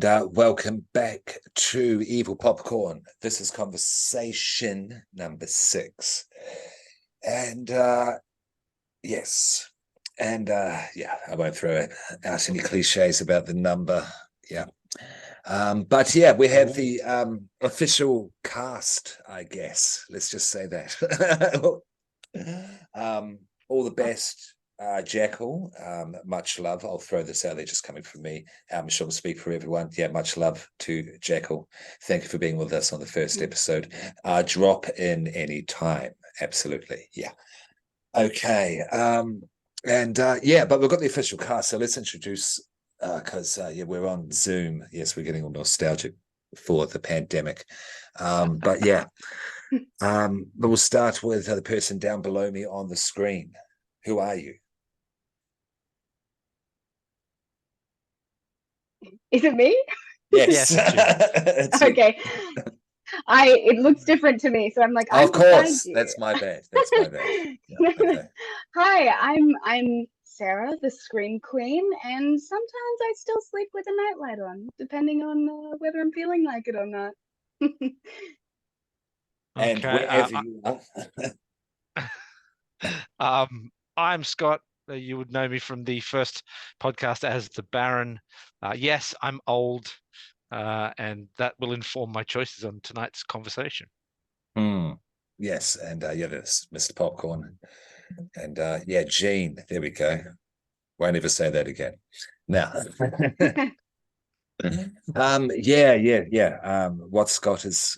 And welcome back to Evil Popcorn. This is conversation number 6. And yes. And yeah, I won't throw out any cliches about the number. Yeah. But yeah, we have the official cast, I guess. Let's just say that. All the best. Jackal, much love. I'll throw this out there just coming from me. I'm sure I'll speak for everyone. Yeah, much love to Jackal. Thank you for being with us on the first episode. Drop in any time. Absolutely. Yeah. Okay. Yeah, but we've got the official cast. So let's introduce, because yeah, we're on Zoom. Yes, we're getting all nostalgic for the pandemic. But yeah, we'll start with the person down below me on the screen. Who are you? Is it me? Yes. Yes, Okay. It looks different to me, so I'm like, I'm of course. beside you. That's my bad. That's my bad. Yeah, okay. Hi, I'm Sarah, the Scream Queen, and sometimes I still sleep with a nightlight on, depending on whether I'm feeling like it or not. And Okay. wherever you are. I'm Scott. You would know me from the first podcast as the Baron. Yes, I'm old, and that will inform my choices on tonight's conversation. Yes, and yeah, that's Mr. Popcorn. And yeah, Gene. There we go. Won't ever say that again. Now, what Scott is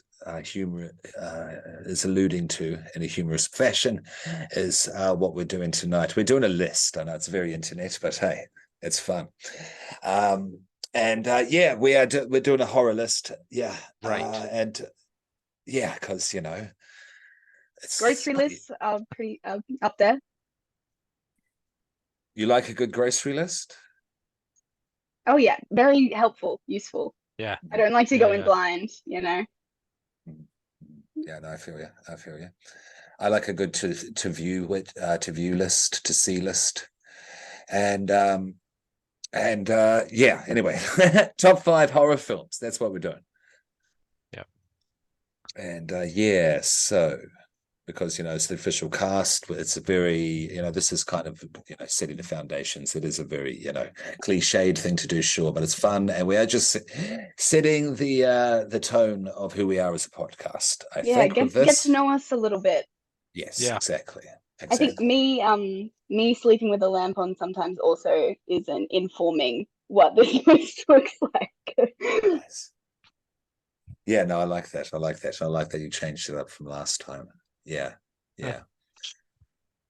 is alluding to in a humorous fashion is what we're doing tonight. We're doing a list. I know it's very internet, but hey, it's fun. And yeah, we're doing a horror list. Yeah, Right. And yeah, because it's Grocery lists are pretty up there. You like a good grocery list? Oh yeah, very helpful, useful. Yeah. I don't like to go in blind, Yeah, no, I feel you. I like a good to view list, to see list, and yeah. Anyway, top 5 horror films. That's what we're doing. Yeah. And yeah, so because it's the official cast, it's a very this is kind of setting the foundations. It is a very cliched thing to do, sure, but it's fun, and we are just setting the tone of who we are as a podcast. I think get to know us a little bit. Yes, yeah. exactly. I think me sleeping with a lamp on sometimes also is an informing what this list looks like. Nice. Yeah, no, I like that. I like that you changed it up from last time. Yeah.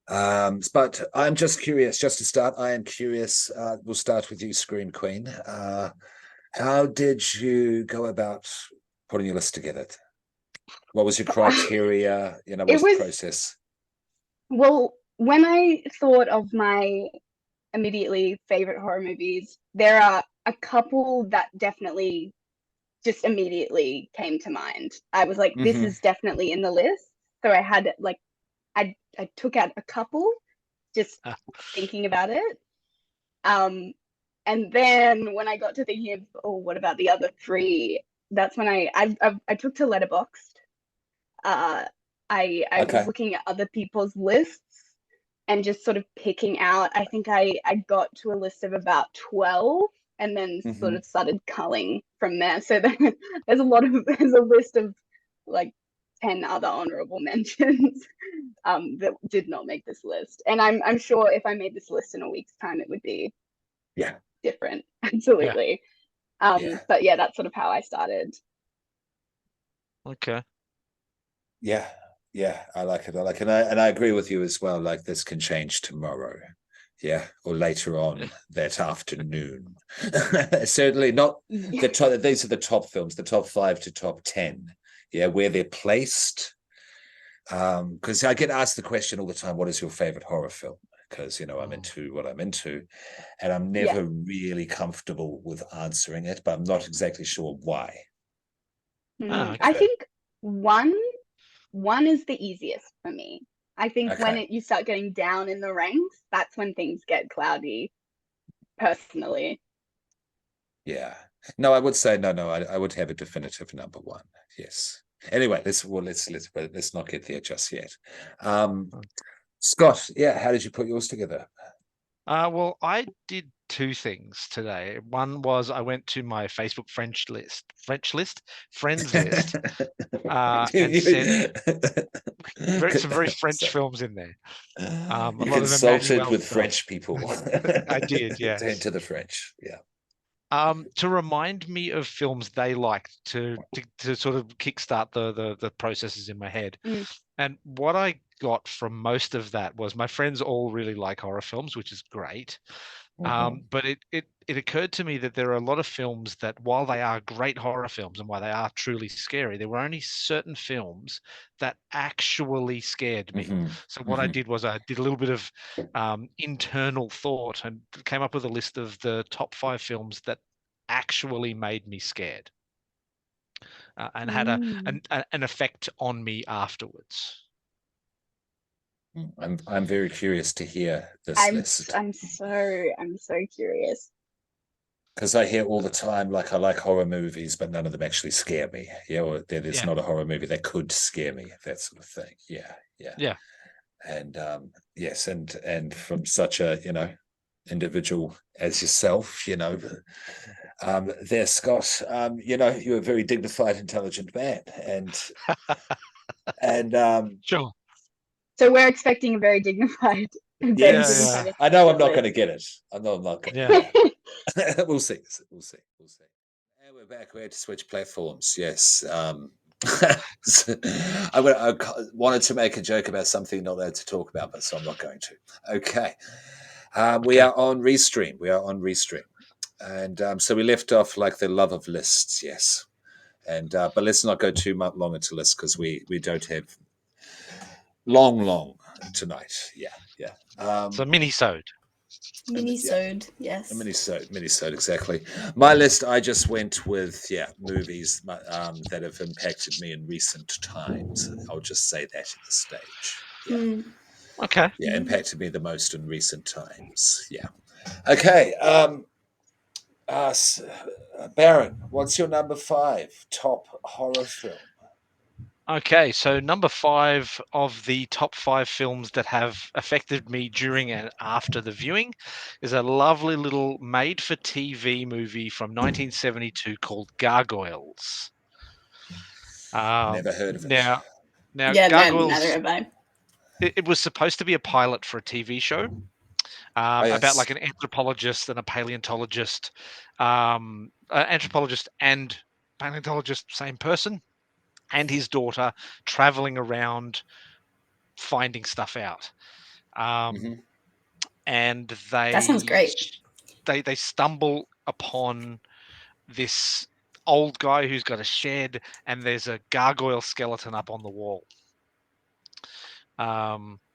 But I'm just curious, just to start, I am curious, we'll start with you, Scream Queen. How did you go about putting your list together? What was your criteria? What was the process? Well, when I thought of my immediately favorite horror movies, there are a couple that definitely just immediately came to mind. I was like, this is definitely in the list. So I had like, I took out a couple just thinking about it. And then when I got to thinking of, oh, what about the other 3? That's when I took to Letterboxd. I was looking at other people's lists and just sort of picking out. I think I got to a list of about 12 and then sort of started culling from there. So there's a list of like 10 other honorable mentions that did not make this list. And I'm sure if I made this list in a week's time, it would be different. Absolutely. But yeah, that's sort of how I started. Okay. Yeah, I like it. And I agree with you as well. Like, this can change tomorrow. Yeah, or later on that afternoon. Certainly not the top. These are the top films, the top 5 to top 10. Yeah, where they're placed. Because I get asked the question all the time, what is your favorite horror film? Because I'm into what I'm into, and I'm never really comfortable with answering it, but I'm not exactly sure why. Okay. I think one is the easiest for me. I think when you start getting down in the ranks, that's when things get cloudy, personally. Yeah. No, I would say no. I would have a definitive number one. Yes. Anyway, let's not get there just yet. Scott, yeah, how did you put yours together? Well, I did two things today. One was I went to my Facebook friends list, and sent some very French So, films in there. A you lot of consulted Emmanuel with stuff. French people. I did, Turn yes. to the French. Yeah. To remind me of films they liked to sort of kickstart the processes in my head. Mm. And what I got from most of that was my friends all really like horror films, which is great. But it occurred to me that there are a lot of films that, while they are great horror films and while they are truly scary, there were only certain films that actually scared me. So what I did was I did a little bit of internal thought and came up with a list of the top 5 films that actually made me scared, and had an effect on me afterwards. I'm very curious to hear this list. I'm so curious. Because I hear all the time, like, I like horror movies, but none of them actually scare me. Yeah, or there's Yeah. not a horror movie that could scare me, that sort of thing. Yeah, yeah. Yeah. And yes, and from such a, individual as yourself, there, Scott, you're a very dignified, intelligent man. And Sure. So we're expecting a very dignified, very yes, dignified I know I'm not list. going to get it. I know I'm not going to. Yeah. Yeah. We'll see. We'll see. And we're back. We had to switch platforms. Yes. I wanted to make a joke about something not allowed to talk about, but so I'm not going to. Okay. We Okay. are on Restream. And so we left off like the love of lists. Yes. And but let's not go too much long into lists because we don't have long tonight. Yeah. It's a mini-sode. Mini-sode, yes. A mini-sode, exactly. My list, I just went with movies that have impacted me in recent times. I'll just say that at this stage. Yeah, Okay. yeah, impacted me the most in recent times. Yeah. Okay. Baron, what's your number 5 top horror film? Okay, so number 5 of the top 5 films that have affected me during and after the viewing is a lovely little made-for-TV movie from 1972 called Gargoyles. Never heard of it. Now, Yeah, no, Gargoyles, neither have I. it was supposed to be a pilot for a TV show Oh, about yes. like an anthropologist and a paleontologist, anthropologist and paleontologist, same person, and his daughter traveling around finding stuff out. And That sounds great. they stumble upon this old guy who's got a shed, and there's a gargoyle skeleton up on the wall.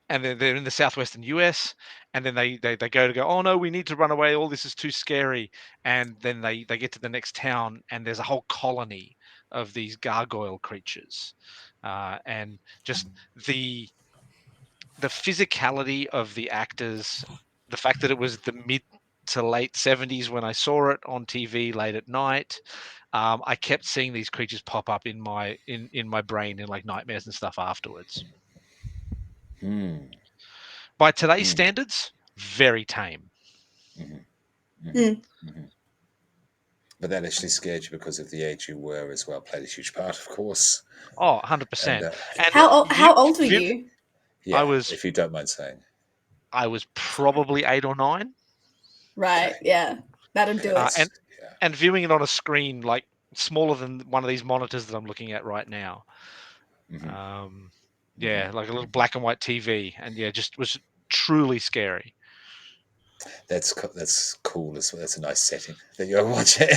And they're in the southwestern US, and then they go, oh no, we need to run away, all this is too scary. And then they get to the next town, and there's a whole colony of these gargoyle creatures, and just the physicality of the actors, the fact that it was the mid to late 70s when I saw it on TV late at night. I kept seeing these creatures pop up in my brain in like nightmares and stuff afterwards. By today's standards, very tame. But that actually scared you because of the age you were as well. Played a huge part, of course. Oh, 100%. And how old were you? Yeah, if you don't mind saying. I was probably 8 or 9. Right, yeah. That'll do it. And viewing it on a screen like smaller than one of these monitors that I'm looking at right now. Yeah, like a little black and white TV, and just was truly scary. That's cool as well. That's a nice setting that you're watching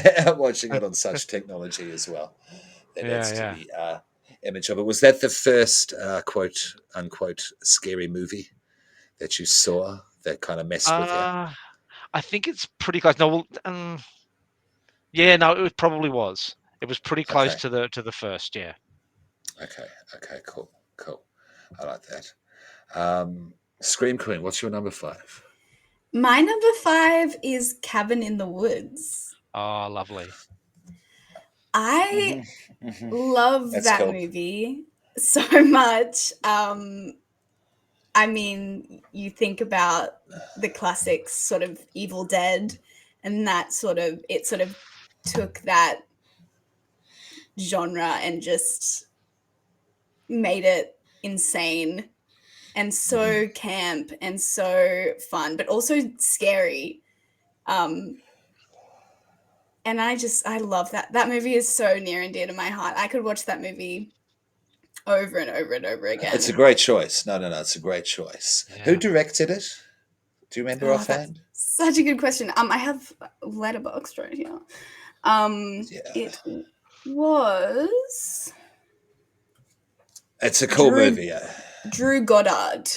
it on such technology as well. That adds to the image of it. Was that the first quote unquote scary movie that you saw that kind of messed with you? I think it's pretty close. No, yeah, no, it probably was. It was pretty close to the first. Yeah. Okay, cool. I like that. Scream Queen, what's your number 5? My number 5 is Cabin in the Woods. Oh, lovely. I Mhm. love That's that cool. movie so much. I mean, you think about the classics, sort of Evil Dead, and that sort of took that genre and just made it insane and so camp and so fun, but also scary. And I love that. That movie is so near and dear to my heart. I could watch that movie over and over and over again. It's a great choice. No, it's a great choice. Yeah. Who directed it? Do you remember offhand? Such a good question. I have Letterboxd right here. It was. It's a cool movie. Yeah. Drew Goddard.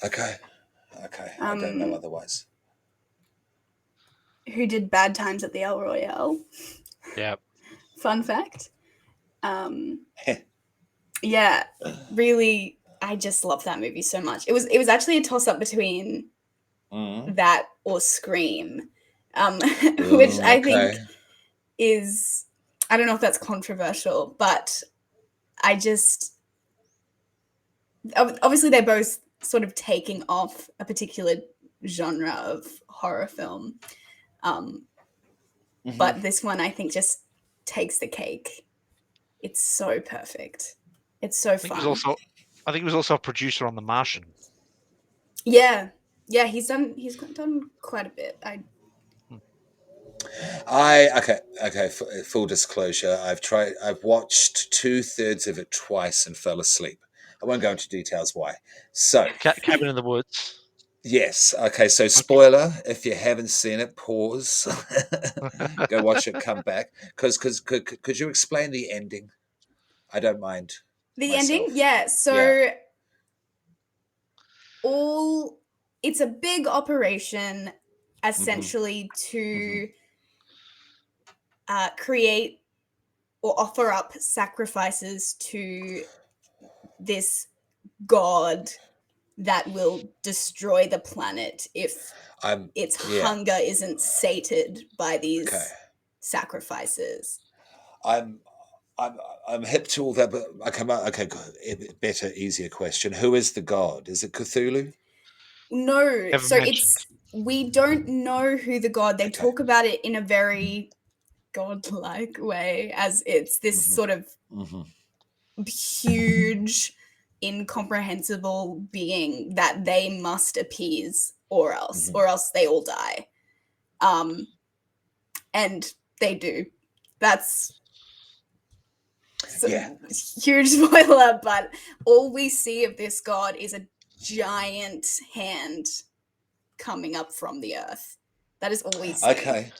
Okay. I don't know otherwise. Who did Bad Times at the El Royale? Yeah. Fun fact. Yeah, really, I just love that movie so much. It was actually a toss up between that or Scream, which I think is, I don't know if that's controversial, but I just, obviously they're both sort of taking off a particular genre of horror film. But this one I think just takes the cake. It's so perfect. It's so fun. I think he was also a producer on The Martian. Yeah. He's done quite a bit. Okay. Full disclosure, I've watched 2/3 of it twice and fell asleep. I won't go into details why. So, Cabin in the Woods. Yes. Okay. So, spoiler: if you haven't seen it, pause, go watch it, come back. Because could you explain the ending? I don't mind. The myself. ending, yeah. So it's a big operation, essentially to create or offer up sacrifices to this god that will destroy the planet if its hunger isn't sated by these sacrifices. I'm hip to all that, but okay, better, easier question. Who is the god? Is it Cthulhu? No, so we don't know who the god. They talk about it in a very godlike way, as it's this sort of huge, incomprehensible being that they must appease, or else they all die. And they do. That's huge spoiler, but all we see of this god is a giant hand coming up from the earth. That is all we see. Okay.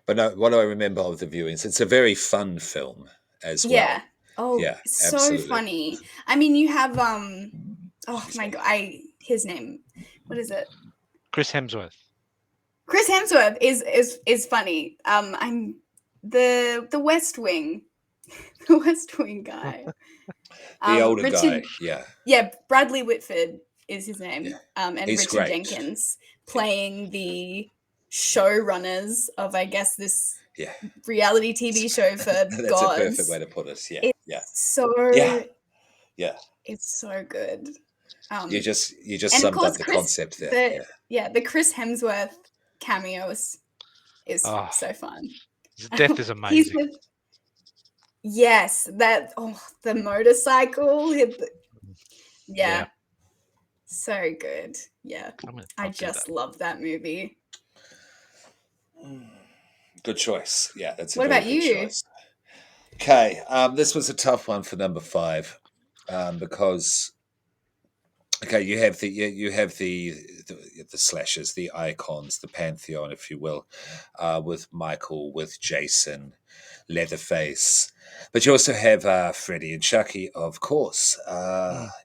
But no, what do I remember of the viewings? It's a very fun film as well. Yeah. Oh, yeah, so absolutely. Funny. I mean, you have oh my god, his name. What is it? Chris Hemsworth. Chris Hemsworth is funny. I'm the West Wing. The West Wing guy. The older guy. Yeah. Yeah, Bradley Whitford is his name. Yeah. And He's Richard great. Jenkins playing the showrunners of, I guess, this reality TV show for That's gods. a perfect way to put it. Yeah. It's so good. You just summed up the concept there. The Chris Hemsworth cameos is so fun. His death is amazing. Yes, the motorcycle. Yeah. So good. Yeah. I just love that movie. Good choice. Yeah, that's what about you? Choice. Okay, this was a tough one for number 5, because you have the slashers, the icons, the pantheon, if you will, with Michael, with Jason, Leatherface, but you also have Freddy and Chucky, of course.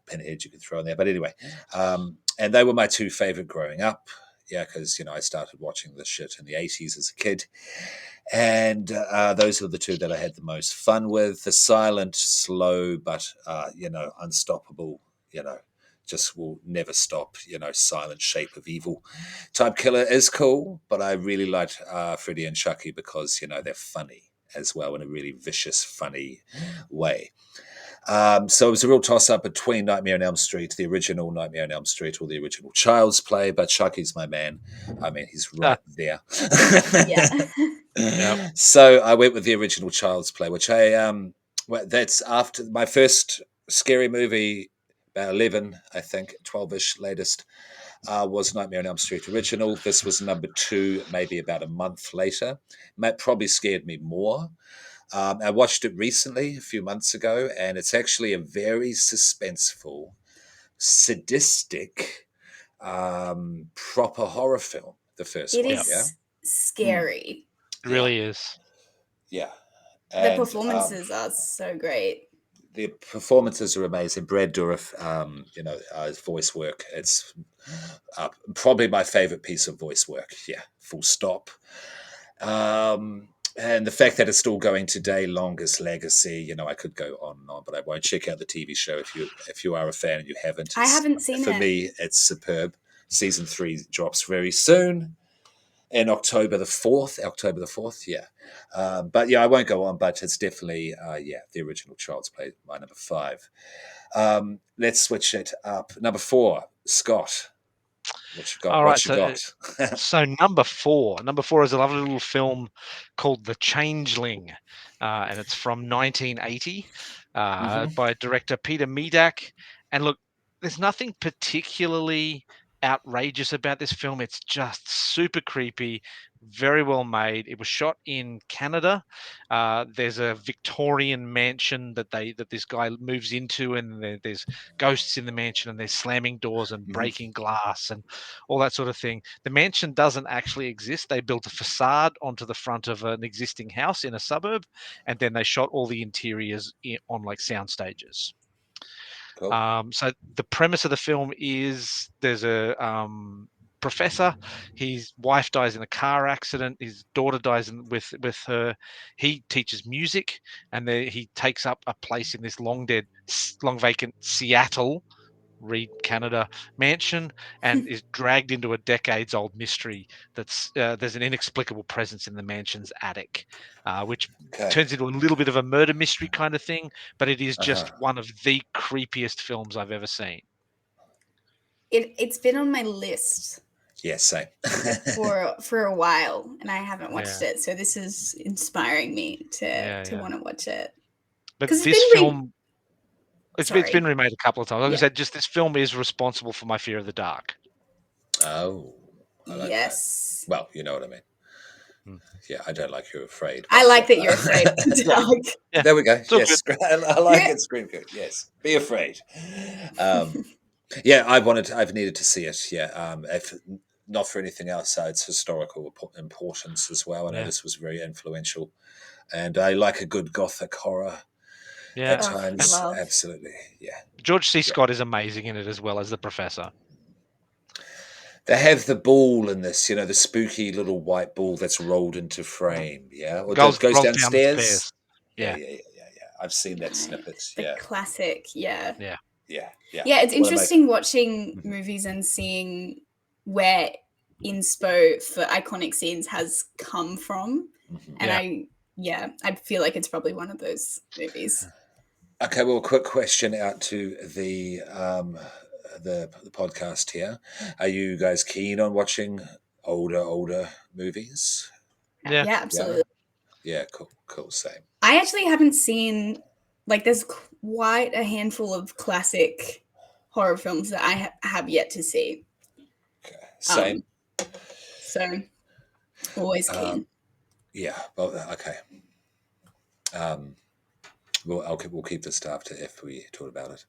Pinhead you could throw in there, but anyway, and they were my 2 favorite growing up. Yeah, because I started watching this shit in the 80s as a kid. And those are the 2 that I had the most fun with. The silent, slow, but unstoppable, just will never stop. Silent shape of evil type killer is cool, but I really liked Freddy and Chucky because they're funny as well in a really vicious, funny way. So it was a real toss-up between Nightmare on Elm Street, the original Nightmare on Elm Street, or the original Child's Play, but Chucky's my man. I mean, he's right there. Yeah. Yep. So I went with the original Child's Play, which that's after my first scary movie, about 11, I think, 12-ish latest, was Nightmare on Elm Street original. This was number 2, maybe about a month later. That probably scared me more. I watched it recently, a few months ago, and it's actually a very suspenseful, sadistic, proper horror film. The first It one, is scary. It really is. Yeah. The And performances are so great. the performances are amazing. Brad Dourif, his voice work, it's probably my favorite piece of voice work. Yeah, full stop. And the fact that it's still going today, longest legacy. I could go on and on, but I won't. Check out the TV show if you are a fan and you haven't. I haven't seen For it. me, it's superb. Season 3 drops very soon. In October the 4th, yeah. But yeah, I won't go on, but it's definitely, the original Child's Play, my number 5. Let's switch it up. Number 4, Scott. What you got? All right, so number four is a lovely little film called The Changeling, and it's from 1980 by director Peter Medak. And look, there's nothing particularly outrageous about this film. It's just super creepy, very well made. It was shot in Canada. There's a Victorian mansion that this guy moves into, and there's ghosts in the mansion, and there's slamming doors and breaking glass and all that sort of thing. The mansion doesn't actually exist. They built a facade onto the front of an existing house in a suburb, and then they shot all the interiors on like sound stages. Cool. So the premise of the film is there's a professor. His wife dies in a car accident. His daughter dies with her. He teaches music, and he takes up a place in this long vacant Seattle, read Canada, mansion, and is dragged into a decades-old mystery that's there's an inexplicable presence in the mansion's attic, which turns into a little bit of a murder mystery kind of thing, but it is just one of the creepiest films I've ever seen. It's been on my list. Yeah, same. for a while, and I haven't watched it, so this is inspiring me to want to watch it. But this film, it's been remade a couple of times. Like I said, just this film is responsible for my fear of the dark. Oh, I like yes. That. Well, you know what I mean. Yeah, I don't like You're Afraid. I like that you're afraid of the dark. Yeah. There we go. Yes, I like it. Scream good. Yes, be afraid. Yeah, I've needed to see it. Yeah, if not for anything else, it's historical importance as well. I know this was very influential, and I like a good gothic horror. Yeah, at times, absolutely. Yeah, George C. Scott is amazing in it as well as the professor. They have the ball in this, the spooky little white ball that's rolled into frame. Yeah, or goes downstairs. Yeah. I've seen that snippet. The classic. Yeah. It's interesting watching movies and seeing where inspo for iconic scenes has come from, and I feel like it's probably one of those movies. Okay, well, quick question out to the podcast here. Are you guys keen on watching older movies? Yeah, absolutely. Yeah, cool, same. I actually haven't seen, there's quite a handful of classic horror films that I have yet to see. Okay, same. So, always keen. Yeah, well, okay. We'll keep this to after if we talk about it.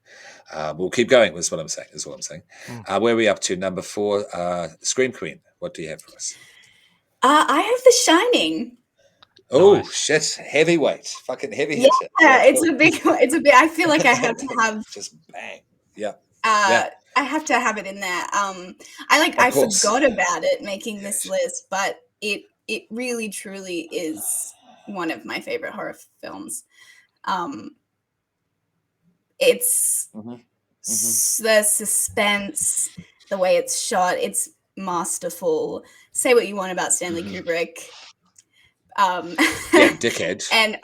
We'll keep going. Is what I'm saying. Where are we up to? Number 4, Scream Queen. What do you have for us? I have The Shining. Oh shit! Heavyweight, fucking heavy hitter. Yeah, it's a big. I feel like I have to have just bang. Yeah. I have to have it in there. I forgot about it making this list, but it really truly is one of my favorite horror films. It's The suspense, the way it's shot, it's masterful. Say what you want about Stanley Kubrick. Yeah, dickhead. And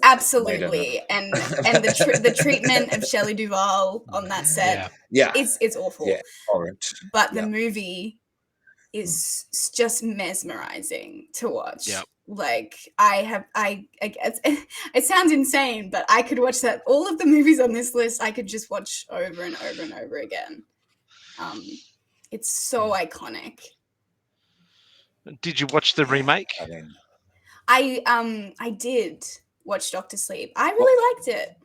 absolutely, and the treatment of Shelley Duvall on that set, Yeah, it's awful. Yeah, horrid. But the movie is just mesmerizing to watch. Yep. Like I guess it sounds insane, but I could watch that. All of the movies on this list, I could just watch over and over and over again. It's so iconic. Did you watch the remake? I mean, I did watch Doctor Sleep. I really liked it.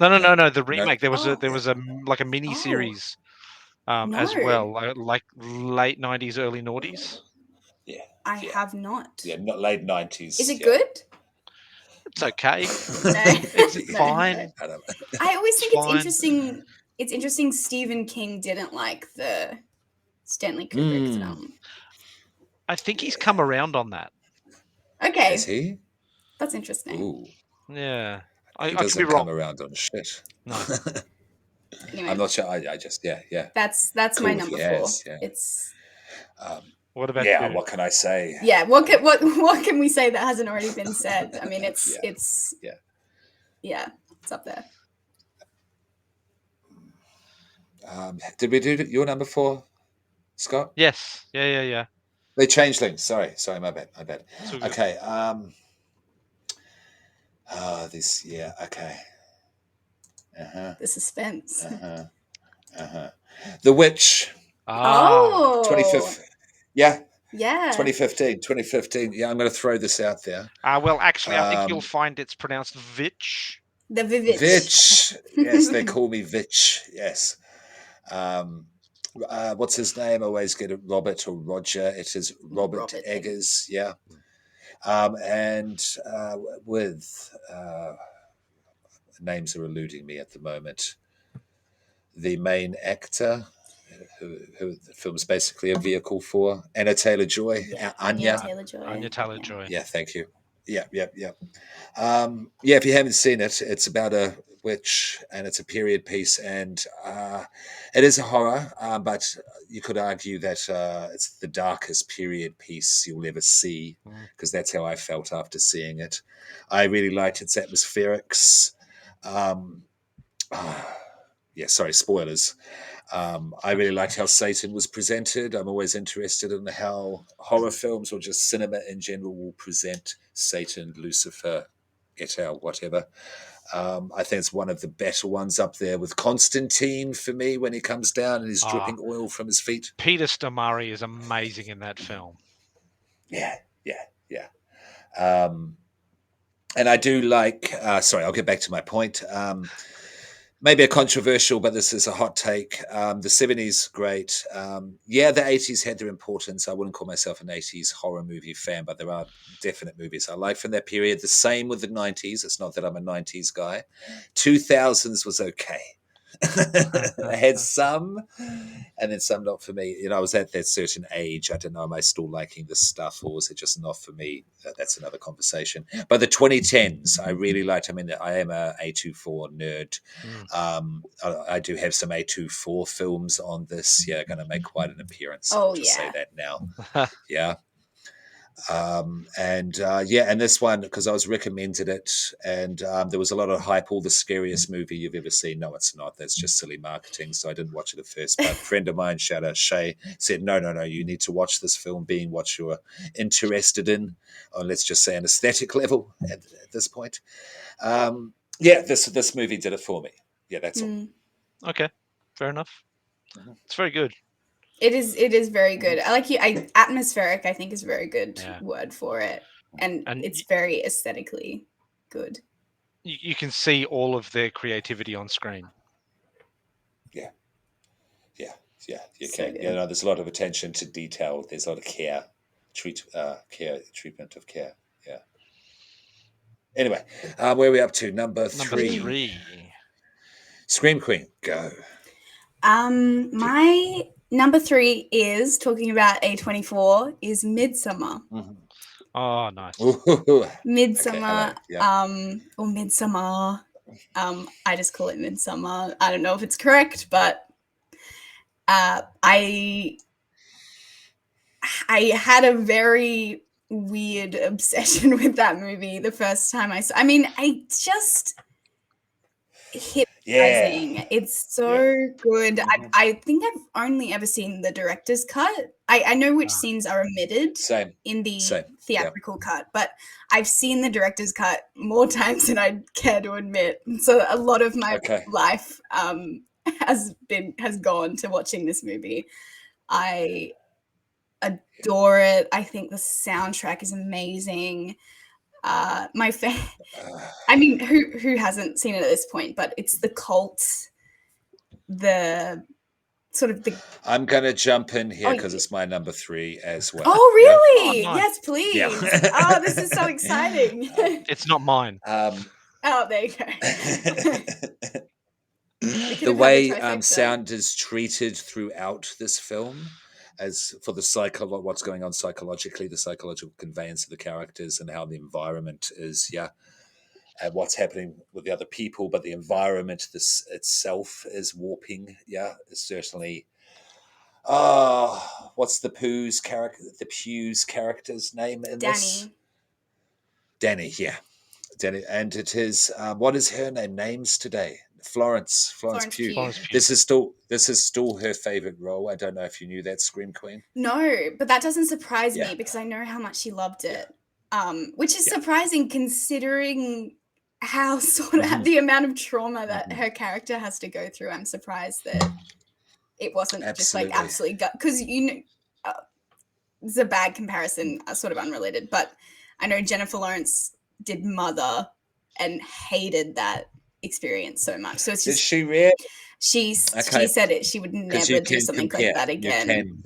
No. The remake. There was a like a mini Oh. series as No. well, like late 90s, early noughties. yeah. I have not. Yeah, not late 90s. Is it good? It's okay. No. It's No. fine. I don't know. I always think It's it's fine. interesting. It's interesting Stephen King didn't like the Stanley Kubrick film. I think he's come around on that. Okay, Is he? that's interesting. Ooh. Yeah. He I could doesn't be wrong. come around on shit. No. Anyway, I'm not sure. I just, yeah. That's Cool my if number he 4. has, yeah. It's What about Yeah, you? what can I say? yeah. What can we say that hasn't already been said? I mean, it's it's up there. Did we do your number 4, Scott? Yes. Yeah. They changed things. Sorry, my bad. It's all good. Okay. Okay. The suspense. The Witch. Oh, 25th. Yeah, yeah. 2015. Yeah, I'm going to throw this out there. Well, actually, I think you'll find it's pronounced Vitch. The Vivitch. Vitch. Yes, they call me Vitch. Yes. What's his name? I always get it Robert or Roger. It is Robert Eggers. Yeah. And with names are eluding me at the moment. The main actor, who the film's basically a vehicle for, Anna Taylor-Joy. Yeah, Anya. Taylor-Joy. Anya Taylor-Joy. Yeah, thank you. Yeah. If you haven't seen it, it's about a witch and it's a period piece, and it is a horror, but you could argue that it's the darkest period piece you'll ever see, because that's how I felt after seeing it. I really liked its atmospherics. Sorry, spoilers. I really liked how Satan was presented. I'm always interested in how horror films or just cinema in general will present Satan, Lucifer, et al., whatever. I think it's one of the better ones up there with Constantine for me when he comes down and he's dripping oil from his feet. Peter Stormare is amazing in that film. Yeah. And I do like, I'll get back to my point. Maybe a controversial, but this is a hot take. The 70s, great. The 80s had their importance. I wouldn't call myself an 80s horror movie fan, but there are definite movies I like from that period. The same with the 90s. It's not that I'm a 90s guy. 2000s was okay. I had some, and then some not for me. I was at that certain age. I don't know, am I still liking this stuff, or was it just not for me? That's another conversation. But the 2010s, I really liked. I mean, I am a A24 nerd. I do have some A24 films on this. Yeah, going to make quite an appearance. I'll just say that now. Yeah. And this one, because I was recommended it, and there was a lot of hype. All the scariest movie you've ever seen. No, it's not. That's just silly marketing. So I didn't watch it at first. But a friend of mine, shout out Shay, said, no, you need to watch this film, being what you're interested in, or let's just say an aesthetic level at this point. This movie did it for me. Yeah, that's all. Okay, fair enough. It's very good. It is very good. I like you. Atmospheric, I think, is a very good word for it, and it's very aesthetically good. You can see all of their creativity on screen. Yeah. You can. There's a lot of attention to detail. There's a lot of treatment of care. Yeah. Anyway, where are we up to? Number three. Scream Queen, go. My number 3 is, talking about A24, is Midsummer. Oh, nice. Midsummer, or Midsummer. I just call it Midsummer. I don't know if it's correct, but I had a very weird obsession with that movie the first time I saw. I mean, I just hypnotizing. It's so good. I think I've only ever seen the director's cut. I know which scenes are omitted Same. in the Same. theatrical cut, but I've seen the director's cut more times than I care to admit. So a lot of my life has gone to watching this movie. I adore it. I think the soundtrack is amazing. My I mean, who hasn't seen it at this point? But it's the cult, the sort of the. I'm gonna jump in here because it's my number 3 as well. Oh, really? Oh, nice. Yes, please. Yeah. Oh, this is so exciting. It's not mine. Oh, there you go. The way sound is treated throughout this film, as for the what's going on psychologically, the psychological conveyance of the characters, and how the environment is, and what's happening with the other people, but the environment itself is warping. It's certainly. What's the Pew's character's name in this? Danny, Danny, and it is what is her name? Names today. Florence Pugh. This is still her favorite role. I don't know if you knew that, Scream Queen. No, but that doesn't surprise me because I know how much she loved it. Which is surprising considering how sort of the amount of trauma that her character has to go through. I'm surprised that it wasn't just like absolutely gut, because it's a bad comparison, sort of unrelated, but I know Jennifer Lawrence did Mother and hated that experience so much. So it's just, did she really? She said it. She would never do something like that again.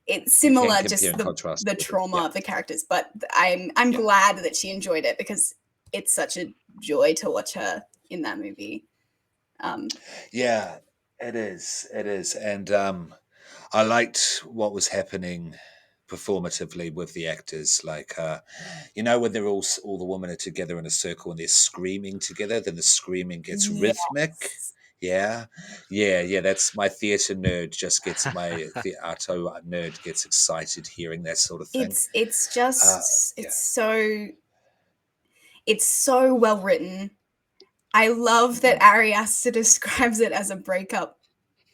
It's similar, just the trauma of the characters. But I'm glad that she enjoyed it because it's such a joy to watch her in that movie. Yeah, it is. It is, and I liked what was happening performatively with the actors, like when they're all the women are together in a circle and they're screaming together, then the screaming gets rhythmic. That's my theater nerd just gets theater nerd gets excited hearing that sort of thing. It's so well written. I love that Ari Aster describes it as a breakup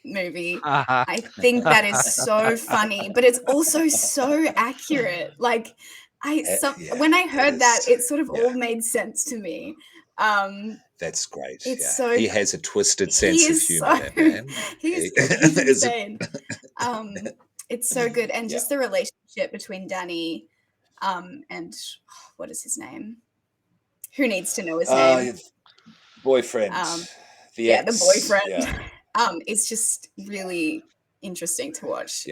movie. I think that is so funny, but it's also so accurate. Like when I heard that, it sort of all made sense to me. That's great. So he has a twisted sense of humor. That man. He's insane. It's so good, and just the relationship between Danny and what is his name? Who needs to know his name? Boyfriend. The boyfriend. It's just really interesting to watch.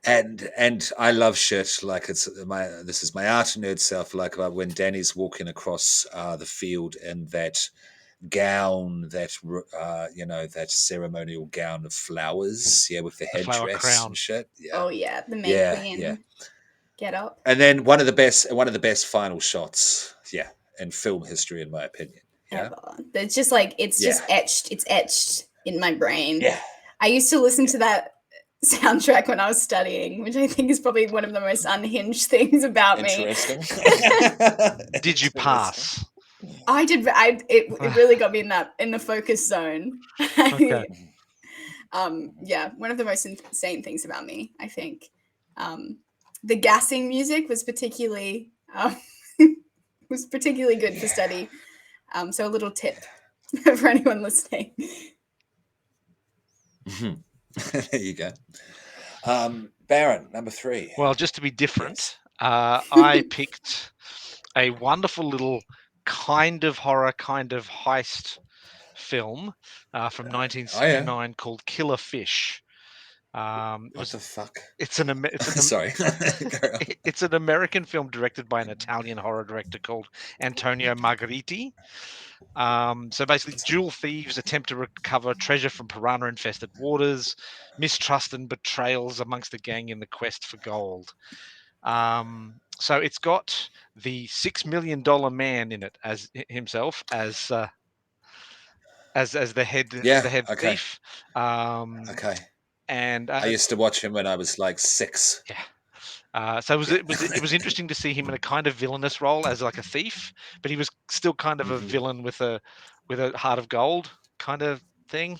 And I love shit like this is my art nerd self, like about when Danny's walking across the field in that gown, that ceremonial gown of flowers, with the headdress and shit. The May Queen get up. And then one of the best final shots, in film history, in my opinion. Ever. It's just like it's etched in my brain. I used to listen to that soundtrack when I was studying, which I think is probably one of the most unhinged things about me. Did you pass? I did. It really got me in the focus zone. Okay. One of the most insane things about me, I think. The gassing music was particularly good for study. So a little tip for anyone listening. There you go. Baron, number 3. Well, just to be different, I picked a wonderful little kind of horror, kind of heist film from 1969 called Killer Fish. What the fuck? Sorry. It's an American film directed by an Italian horror director called Antonio Margheriti. So basically, jewel thieves attempt to recover treasure from piranha-infested waters, mistrust and betrayals amongst the gang in the quest for gold. So it's got the $6 million man in it as himself as as the head okay. thief. Okay. And I used to watch him when I was like 6. yeah. So it was interesting to see him in a kind of villainous role as like a thief, but he was still kind of a villain with a heart of gold kind of thing.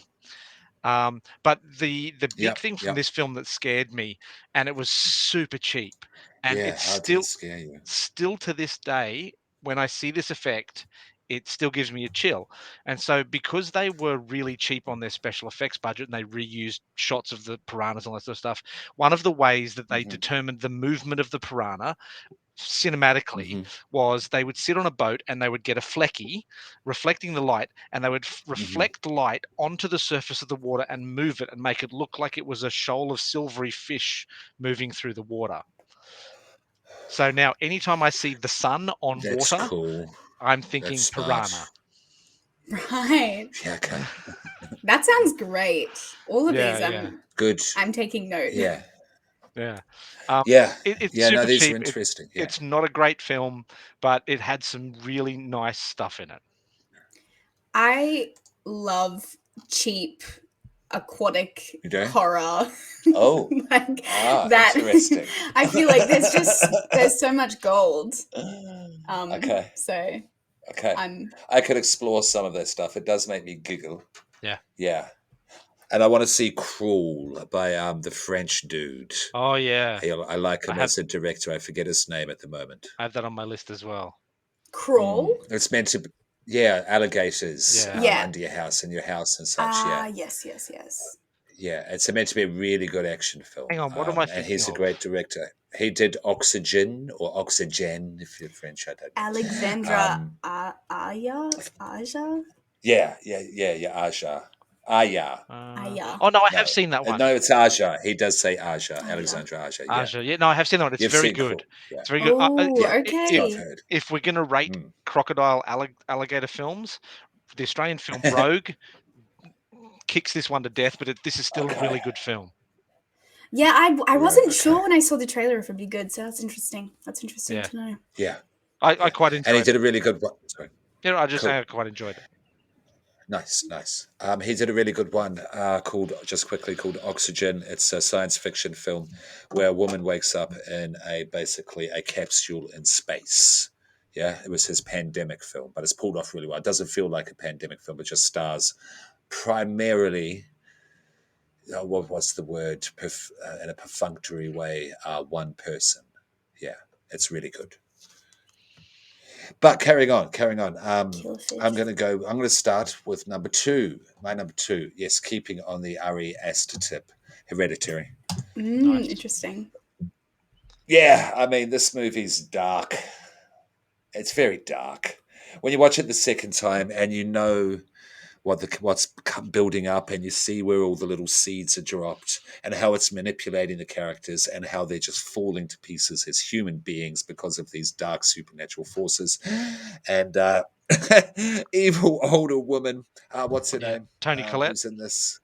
But the big thing from this film that scared me, and it was super cheap, and it's How did it scare you? still to this day, when I see this effect, it still gives me a chill. And so because they were really cheap on their special effects budget and they reused shots of the piranhas and all that sort of stuff, one of the ways that they determined the movement of the piranha cinematically was they would sit on a boat and they would get a flecky reflecting the light, and they would reflect light onto the surface of the water and move it and make it look like it was a shoal of silvery fish moving through the water. So now anytime I see the sun on That's water, cool. I'm thinking That's piranha. Right. Yeah, okay. That sounds great. All of these, Good. I'm taking note. Yeah. Yeah. It's Yeah, no, super these cheap. are interesting. Yeah. It's not a great film, but it had some really nice stuff in it. I love cheap aquatic horror. Oh, like that. Interesting. I feel like there's so much gold. Okay. So okay. I could explore some of that stuff. It does make me giggle. Yeah. Yeah. And I want to see Crawl by the French dude. Oh yeah. I like him as a director. I forget his name at the moment. I have that on my list as well. Crawl? It's meant to be, alligators under your house and such. Yes. Yeah, it's meant to be a really good action film. Hang on, what am I thinking And he's of? a great director. He did Oxygen or Oxygen, if you're French. I don't know. Alexandra Aja? Yeah, Aja. Aya. Oh no, I have seen that one. No, it's Aja. He does say Aja. Alexandra Aja. Yeah. Aja. Yeah, no, I have seen that one. It's You've very seen good. Yeah. It's very good. Okay. If we're gonna rate crocodile alligator films, the Australian film Rogue kicks this one to death, but this is still a really good film. Yeah, I wasn't sure when I saw the trailer if it'd be good, so that's interesting. That's interesting to know. Yeah. I quite enjoyed it. And he did a really good one. Sorry. Yeah, I quite enjoyed it. Nice. He did a really good one called Oxygen. It's a science fiction film where a woman wakes up in basically a capsule in space. Yeah, it was his pandemic film, but it's pulled off really well. It doesn't feel like a pandemic film. It just stars primarily, what's the word, in a perfunctory way, one person. Yeah, it's really good. But carrying on. I'm going to start with number 2. My number 2, yes, keeping on the Ari Aster tip, Hereditary. Nice. Interesting. Yeah, I mean, this movie's dark. It's very dark. When you watch it the second time and you know what's building up, and you see where all the little seeds are dropped and how it's manipulating the characters and how they're just falling to pieces as human beings because of these dark supernatural forces. And evil older woman, what's her name? Toni Collette. Who's in this?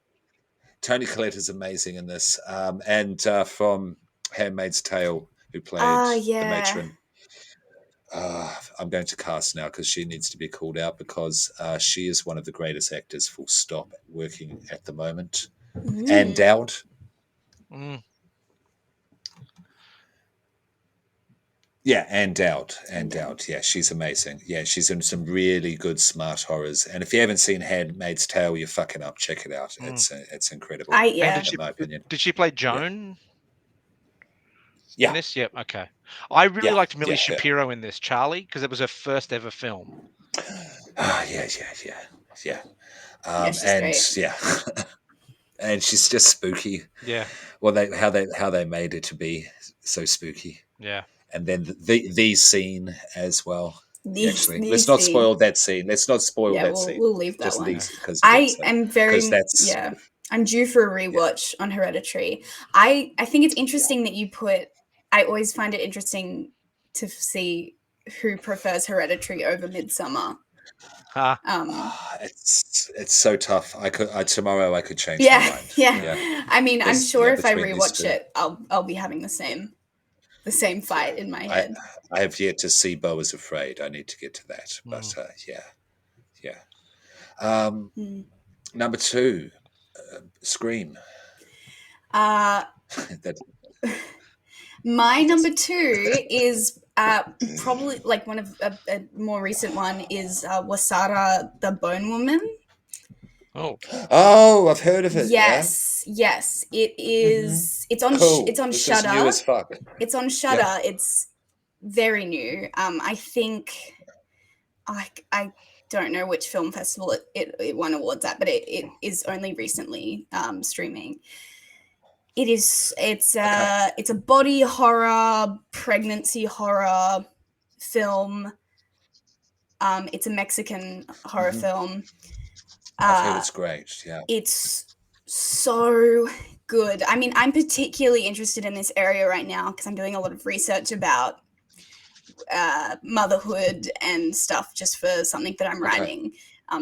Toni Collette is amazing in this. And from Handmaid's Tale, who played the matron. I'm going to cast now because she needs to be called out because she is one of the greatest actors, full stop, working at the moment. Ann Dowd. Yeah, Ann Dowd. Yeah, she's amazing. Yeah, she's in some really good, smart horrors. And if you haven't seen Handmaid's Tale, you're fucking up. Check it out. It's incredible. In my opinion. Did she play Joan? Yeah. In this? Yep. Okay. I really liked Millie Shapiro in this, Charlie, because it was her first ever film. Yeah. And she's just spooky. Yeah. Well, how they made it to be so spooky. Yeah. And then the scene as well. Let's not spoil that scene. We'll leave that one. Because I'm due for a rewatch on Hereditary. I think it's interesting that you put. I always find it interesting to see who prefers Hereditary over Midsommar. It's so tough. Tomorrow I could change my mind. Yeah. I mean, I'm sure if I rewatch it, I'll be having the same fight in my head. I have yet to see Beau is Afraid. I need to get to that. But yeah. Mm. Number 2, Scream. That My number 2 is probably like one of a more recent one is Wasara the Bone Woman. Oh, I've heard of it. Yes, it is. It's on. Cool. It's on This is new as Shudder. fuck. It's on Shudder. It's very new. I think I don't know which film festival it won awards at, but it is only recently streaming. It's a body horror, pregnancy horror film. It's a Mexican horror film. I've heard it's great. Yeah. It's so good. I mean, I'm particularly interested in this area right now because I'm doing a lot of research about motherhood and stuff just for something that I'm writing.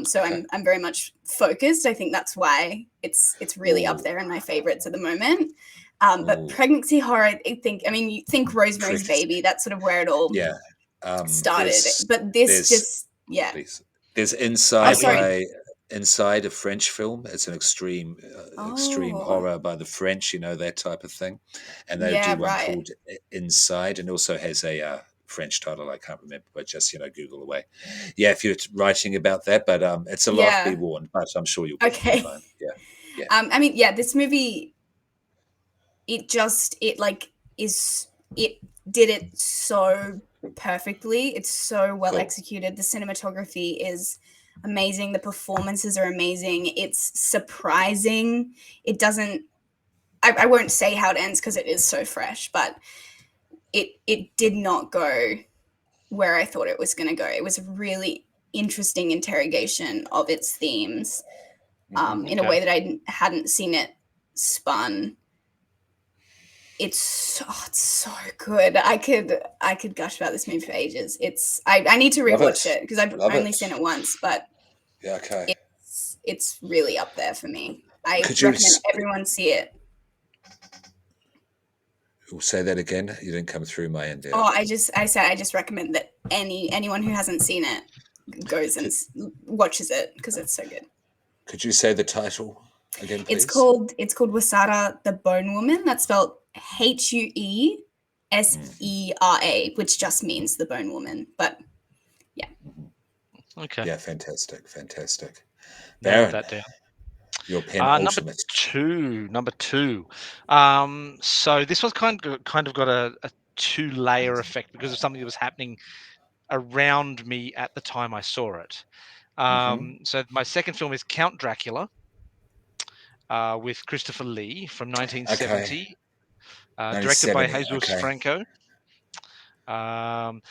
So I'm very much focused. I think that's why it's really up there in my favorites at the moment. But pregnancy horror, you think Rosemary's Baby. That's sort of where it all started. But this just There's Inside a French film. It's an extreme horror by the French, that type of thing. And they do one called Inside, and also has a French title I can't remember, but just Google away. Yeah, if you're writing about that, but it's a lot, be warned. But I'm sure you'll be fine. Yeah. This movie, it did it so perfectly. It's so well executed. The cinematography is amazing. The performances are amazing. It's surprising. It doesn't. I won't say how it ends because it is so fresh, but it did not go where I thought it was going to go. It was a really interesting interrogation of its themes in a way that I hadn't seen it spun. It's so good. I could gush about this movie for ages. I need to rewatch it because I've only seen it once, but it's really up there for me. I recommend everyone see it. We'll say that again. You didn't come through my end there. Oh, I just recommend that anyone who hasn't seen it goes and watches it because it's so good. Could you say the title again, please? It's called Wasara the Bone Woman. That's spelled Huesera, which just means the Bone Woman. But yeah. Okay. Yeah, fantastic. Note that down. Your penultimate. Number two. So this was kind of got a two-layer effect because of something that was happening around me at the time I saw it. So my second film is Count Dracula with Christopher Lee from 1970, directed by Jesus Franco.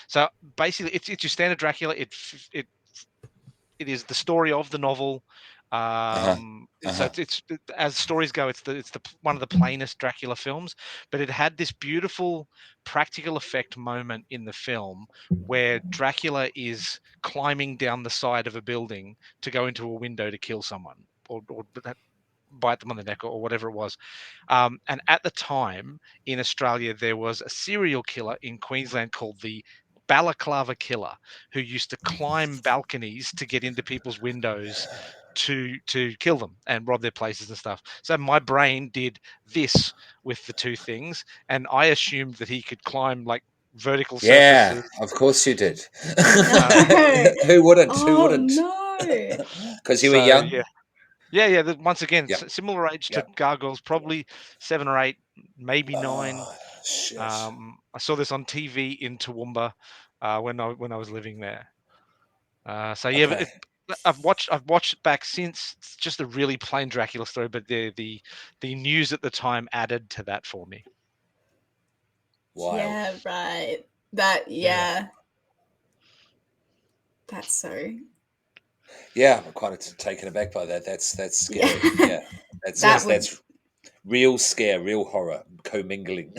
So basically, it's your standard Dracula. It is the story of the novel. So it's as stories go, it's the one of the plainest Dracula films, but it had this beautiful practical effect moment in the film where Dracula is climbing down the side of a building to go into a window to kill someone or bite them on the neck or whatever it was. And at the time in Australia, there was a serial killer in Queensland called the Balaclava Killer, who used to climb balconies to get into people's windows to kill them and rob their places and stuff. So my brain did this with the two things, and I assumed that he could climb like vertical surfaces. Yeah, of course you did. No. Who wouldn't? No. Because you were young. Yeah. Once again, similar age to Gargoyles, probably 7 or 8, maybe 9. Shit. I saw this on TV in Toowoomba when I was living there. But I've watched it back since. It's just a really plain Dracula story, but the news at the time added to that for me. Wild. Yeah, right. That's so. Yeah, I'm quite taken aback by that. That's scary. Yeah, that's real scare, real horror commingling.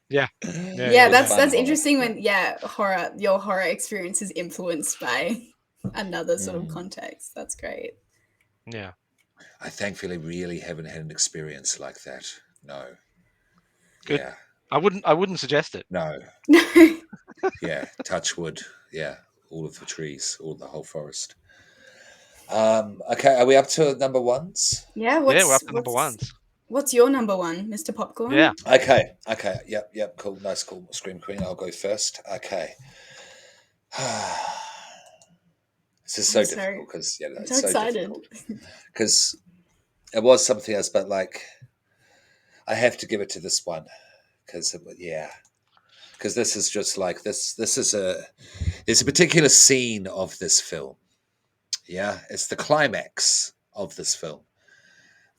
Yeah, that's interesting when your horror experience is influenced by another sort of context. That's great. Yeah, I thankfully really haven't had an experience like that. No. Good. Yeah. I wouldn't suggest it. No. Yeah, touch wood. Yeah, all of the trees, all the whole forest. Okay, are we up to number ones? Yeah, Yeah, we're up to number ones. What's your number one, Mr. Popcorn? Yeah. Okay, yep, cool, nice, cool. Scream Queen, I'll go first. Okay. This is so difficult because I'm it's so so excited. difficult because it was something else, but like I have to give it to this one because because this is just like this. There's a particular scene of this film. Yeah, it's the climax of this film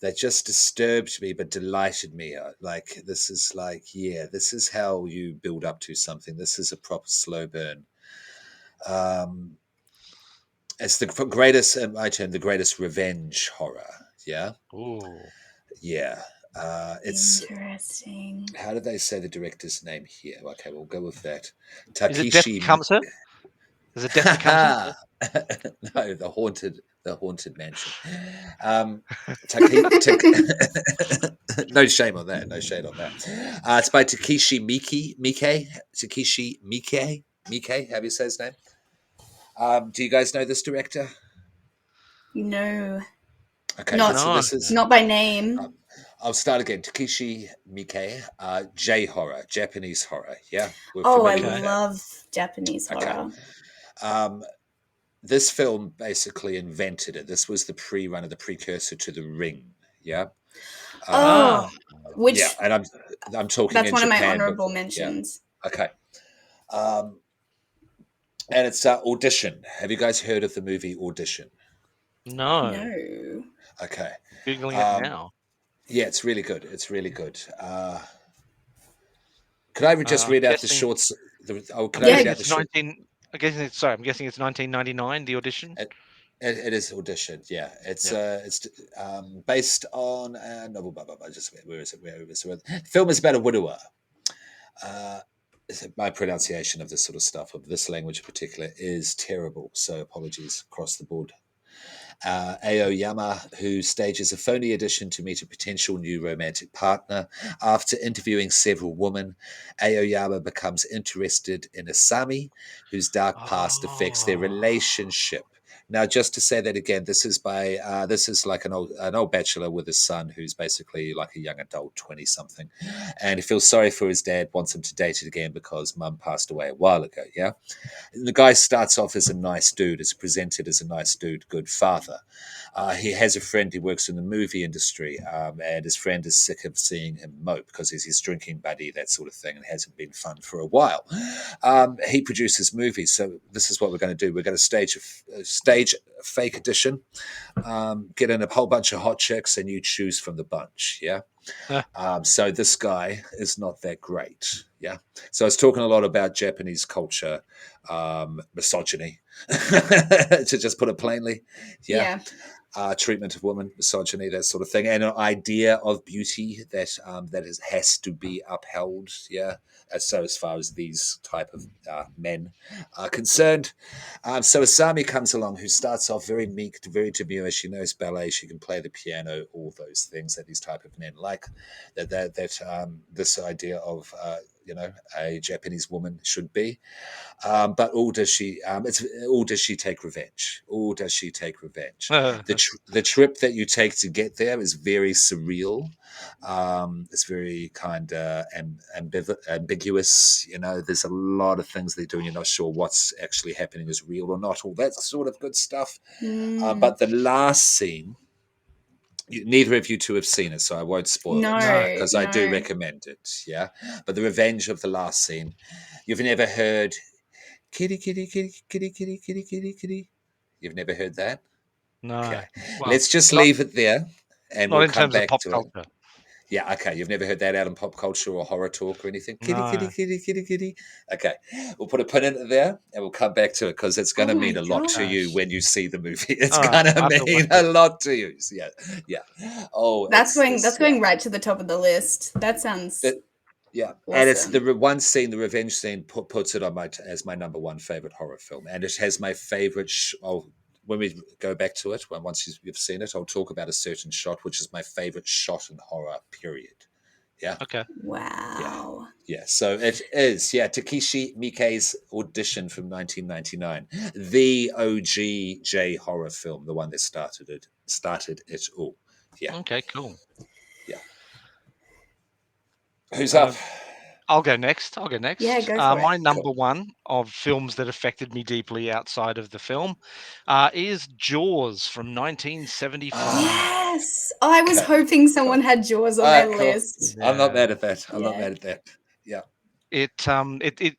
that just disturbed me but delighted me. Like this is like this is how you build up to something. This is a proper slow burn. Um, it's the greatest, in my term, the greatest revenge horror. Yeah, Ooh. yeah. It's Interesting. how did they say the director's name here? Okay, we'll go with that. Is it Death Takeshi. Becomes Her? Is it Death Becomes Her? No, the haunted mansion. Take no shame on that. No shame on that. It's by Takeshi Miike. Takeshi Miike. Miike, how do you say his name? Do you guys know this director? No. Okay, Not, so this is. not by name. I'll start again. Takeshi Miike, J horror, Japanese horror. Yeah, we're Oh, I familiar with that. love Japanese horror. This film basically invented it. This was the the precursor to The Ring. Yeah. Which Yeah, and I'm talking that's in one of my Japan. honorable Before. mentions. Yeah. Okay. And it's Audition. Have you guys heard of the movie Audition? No. No. Okay. Googling it now. Yeah, it's really good. It's really good. Could I just I'm read out the guessing- shorts? I'm I read guessing out it's the short? 19. I'm guessing it's 1999. The audition. It is Audition. Yeah, it's based on novel. Just where is it? The film is about a widower. My pronunciation of this sort of stuff, of this language in particular, is terrible. So apologies across the board. Aoyama, who stages a phony audition to meet a potential new romantic partner. After interviewing several women, Aoyama becomes interested in Asami, whose dark past affects their relationship. Now, just to say that again, this is like an old bachelor with his son who's basically like a young adult, 20 something, and he feels sorry for his dad, wants him to date it again because mum passed away a while ago. Yeah. The guy starts off as a nice dude, is presented as a nice dude, good father. He has a friend who works in the movie industry, and his friend is sick of seeing him mope because he's his drinking buddy, that sort of thing, and hasn't been fun for a while. He produces movies, so this is what we're going to do. We're going to stage a fake audition, get in a whole bunch of hot chicks, and you choose from the bunch, yeah? So this guy is not that great. Yeah. So I was talking a lot about Japanese culture, misogyny, to just put it plainly. Yeah. Treatment of women, misogyny, that sort of thing, and an idea of beauty that has to be upheld. Yeah. So as far as these type of men are concerned, so Asami comes along, who starts off very meek, very demure. She knows ballet, she can play the piano, all those things that these type of men like. This idea of a Japanese woman should be. But all does she take revenge? All does she take revenge? The trip that you take to get there is very surreal. It's very kind of ambiguous. There's a lot of things they do, and you're not sure what's actually happening is real or not. All that sort of good stuff. But the last scene. Neither of you two have seen it, so I won't spoil it because I do recommend it. Yeah, but the revenge of the last scene. You've never heard kitty, kitty, kitty, kitty, kitty, kitty, kitty, kitty. You've never heard that? No. Okay. Well, Let's just leave it there and not we'll in come terms of back pop to culture. it. Yeah, okay. You've never heard that out in pop culture or horror talk or anything? Kitty, No. kitty, kitty, kitty, kitty. Okay. We'll put a pin in it there and we'll come back to it because it's going to mean a lot to you when you see the movie. It's going to mean a lot to you. Yeah. Yeah. Oh, that's going right to the top of the list. That sounds yeah, awesome. And it's the one scene, the revenge scene, puts it on as my number one favorite horror film, and it has my favorite. When we go back to it, once you've seen it, I'll talk about a certain shot, which is my favorite shot in horror. Period. Yeah. Okay. Wow. Yeah, so it is, Takeshi Miike's Audition from 1999, the OG J horror film, the one that started it all. Yeah, Okay, cool. yeah. Who's up? I'll go next. Yeah, go for it. My number one of films that affected me deeply outside of the film is Jaws from 1975. Yes. Oh, I was Okay, hoping someone had Jaws on their cool. list. I'm not Yeah. mad at that. I'm not Yeah. mad at that. Yeah. It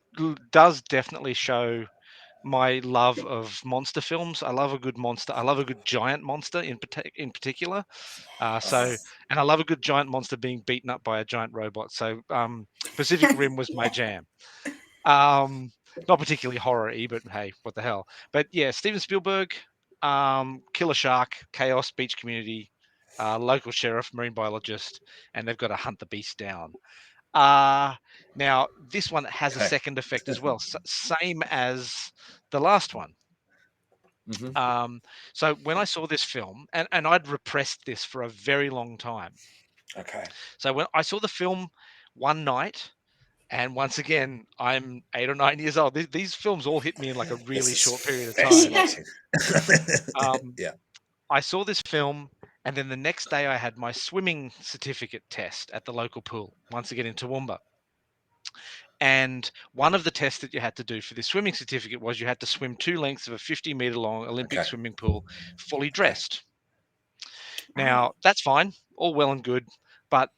does definitely show my love of monster films. I love a good monster. I love a good giant monster in particular. So, and I love a good giant monster being beaten up by a giant robot. So, Pacific Rim was my jam. Not particularly horror-y, but hey, what the hell? But yeah, Steven Spielberg, Killer Shark, Chaos, Beach Community, local sheriff, marine biologist, and they've got to hunt the beast down. Now this one has a Okay. second effect as well, same as the last one. So when I saw this film, and I'd repressed this for a very long time. Okay. So when I saw the film one night, and once again, I'm 8 or 9 years old. These films all hit me in like a really This is short period of time. fascinating. Yeah. I saw this film, and then the next day I had my swimming certificate test at the local pool, once again in Toowoomba. And one of the tests that you had to do for this swimming certificate was you had to swim 2 lengths of a 50-meter long Olympic Okay. swimming pool fully dressed. Now, that's fine, all well and good, but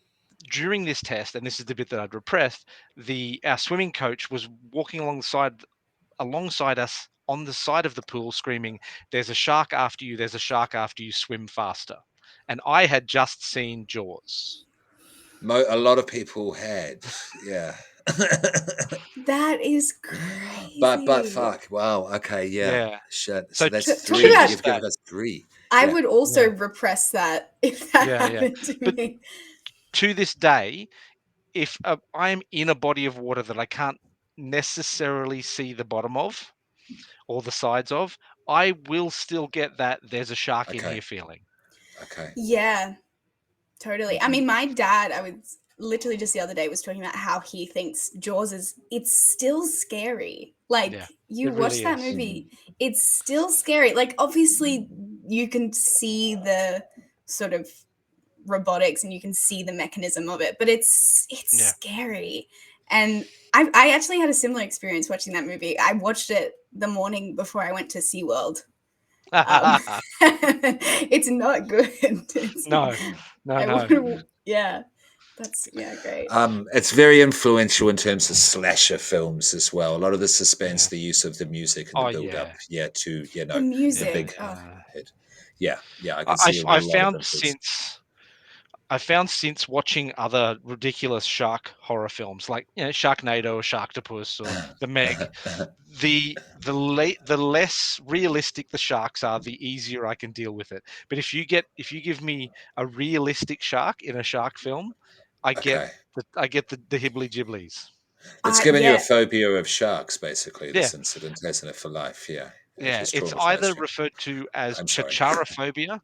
during this test, and this is the bit that I'd repressed, our swimming coach was walking alongside us on the side of the pool screaming, "There's a shark after you, there's a shark after you, swim faster." And I had just seen Jaws. A lot of people had, yeah. That is crazy. But fuck, wow, okay, yeah. Yeah. Shit. So So that's to three. that- You've given us 3. I Yeah. would also Yeah. repress that if that Yeah, yeah. happened to But me. to this day, if I'm in a body of water that I can't necessarily see the bottom of or the sides of, I will still get that there's a shark in Okay. here feeling. Okay. Yeah, totally. I mean, my dad, I was literally just the other day was talking about how he thinks Jaws it's still scary. Like Yeah, you it watch really that is. movie, it's still scary. Like obviously you can see the sort of robotics and you can see the mechanism of it, but it's Yeah. scary. And I actually had a similar experience watching that movie. I watched it the morning before I went to SeaWorld. It's not good. It's No. yeah. That's great. It's very influential in terms of slasher films as well. A lot of the suspense, Yeah. the use of the music and the Oh, build up, to The music. the big Oh. hit. Yeah, I can see a lot of influence. I found since watching other ridiculous shark horror films like Sharknado or Sharktopus or The Meg, the less realistic the sharks are, the easier I can deal with it. But if you give me a realistic shark in a shark film, I get the hibbly jibblies. It's given you a Yeah. phobia of sharks, basically. Yeah. This incident, hasn't it, for life? Yeah. Yeah, has it's traumatized either you. referred to as I'm sorry. chacharaphobia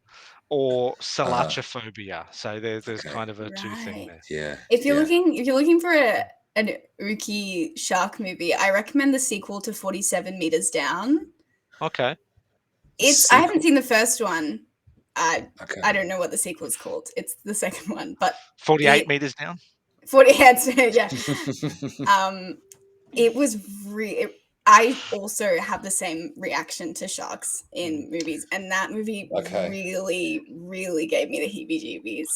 or salachophobia. So there's Okay. kind of a two thing there. Yeah. If you're looking for an Uki shark movie, I recommend the sequel to 47 Meters Down. Okay. I haven't seen the first one. I Okay. don't know what the sequel is called. It's the second one, but 48 meters down. 48. Yeah. It was I also have the same reaction to sharks in movies, and that movie really, really gave me the heebie-jeebies.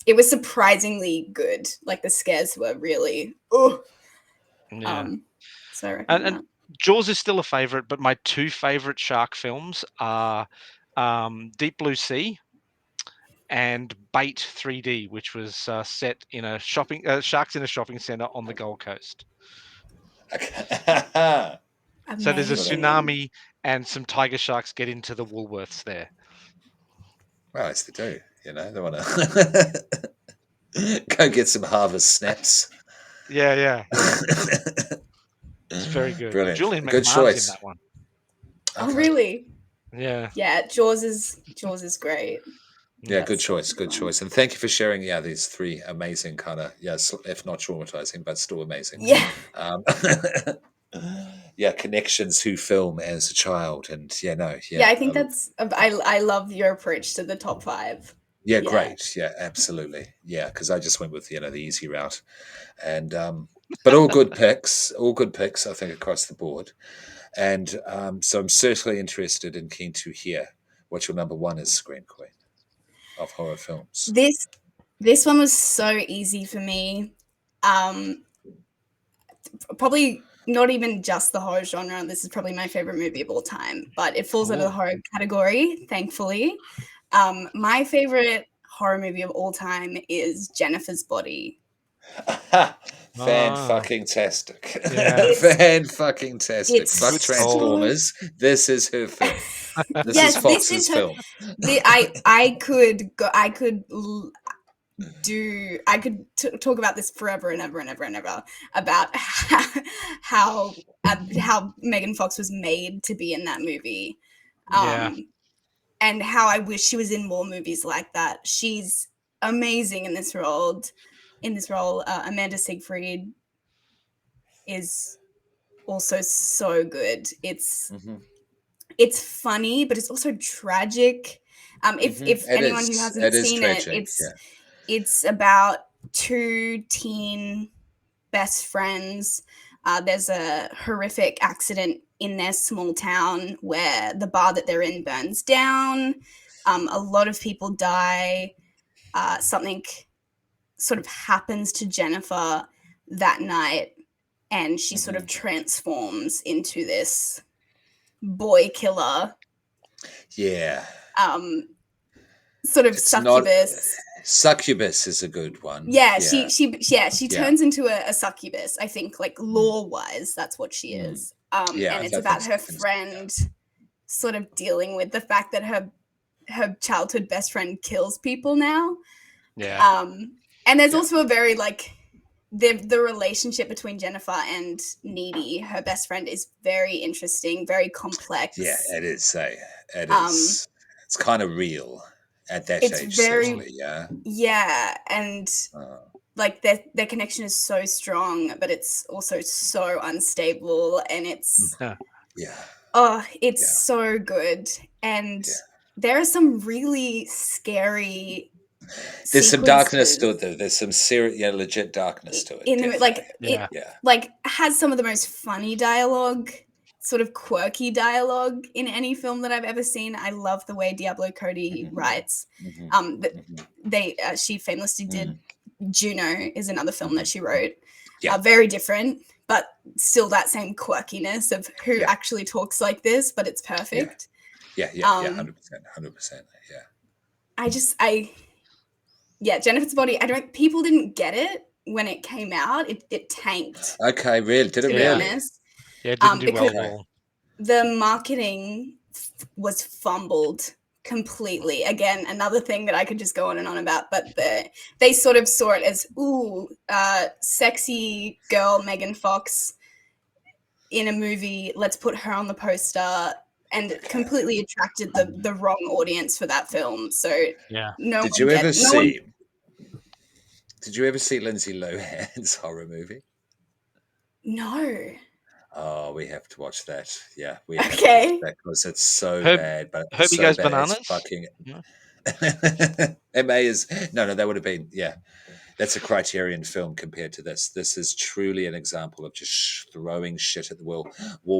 It was surprisingly good. Like the scares were really Yeah. So I recommend And that. Jaws is still a favorite, but my 2 favorite shark films are Deep Blue Sea and Bait 3D, which was set in a sharks in a shopping center on the Gold Coast. Okay. So there's a Amazing. tsunami and some tiger sharks get into the Woolworths there. Well, as they do, they want to go get some harvest snaps. Yeah. It's very good. Brilliant. Julian Good McMahon's choice. in that one. Oh, really? Yeah. Yeah, Jaws is great. Yeah, good That's choice, a good one. choice. And thank you for sharing, these three amazing kind of, if not traumatizing, but still amazing. Yeah. Um, connections to film as a child. And Yeah, I think that's I love your approach to the top 5. yeah, great. Yeah, absolutely. Yeah, because I just went with, the easy route. And, but all good picks, I think, across the board. And so I'm certainly interested and keen to hear what your number one is, Scream Queen, of horror films. This one was so easy for me. Probably not even just the horror genre. This is probably my favorite movie of all time, but it falls under the horror category, thankfully. My favorite horror movie of all time is Jennifer's Body. Fan-fucking-tastic. Yeah. Fan-fucking-tastic. It's Fuck Good call. Transformers. This is her film. This Yes, is Fox's this is her. film. I could go. I could talk about this forever and ever and ever and ever about how Megan Fox was made to be in that movie, Yeah. and how I wish she was in more movies like that. She's amazing in this role. Amanda Seyfried is also so good. It's funny, but it's also tragic. If anyone who hasn't seen tragic, it's about 2 teen best friends. There's a horrific accident in their small town where the bar that they're in burns down. A lot of people die. Something sort of happens to Jennifer that night, and she sort of transforms into this boy killer. Yeah. Sort of succubus. Succubus is a good one. Yeah, she turns into a succubus. I think, like, lore-wise, that's what she is. And it's about her friend sort of dealing with the fact that her childhood best friend kills people now. Yeah. And there's also a very, like, the relationship between Jennifer and Needy, her best friend, is very interesting, very complex. Yeah, it is. It is. It's kind of real at that age, certainly. Yeah. Yeah, and like their connection is so strong, but it's also so unstable, and it's so good. And there are some really scary. There's some darkness to it, though. There's some serious, legit darkness to it. It has some of the most funny dialogue, sort of quirky dialogue in any film that I've ever seen. I love the way Diablo Cody writes. She famously did Juno is another film that she wrote. Very different, but still that same quirkiness of who actually talks like this, but it's perfect. 100%. Yeah. Jennifer's Body. People didn't get it when it came out. It tanked. Okay, really? Did it really? Honest. Yeah, it didn't do well at all. The marketing was fumbled completely. Again, another thing that I could just go on and on about, but they sort of saw it as, sexy girl Megan Fox in a movie, let's put her on the poster, and completely attracted the wrong audience for that film. So Did you ever see Lindsay Lohan's horror movie? No. Oh, we have to watch that. Yeah, we have to watch that because it's so bad. But Herbie Goes Bananas. Fucking. MA is no. That would have been That's a Criterion film compared to this. This is truly an example of just throwing shit at the wall,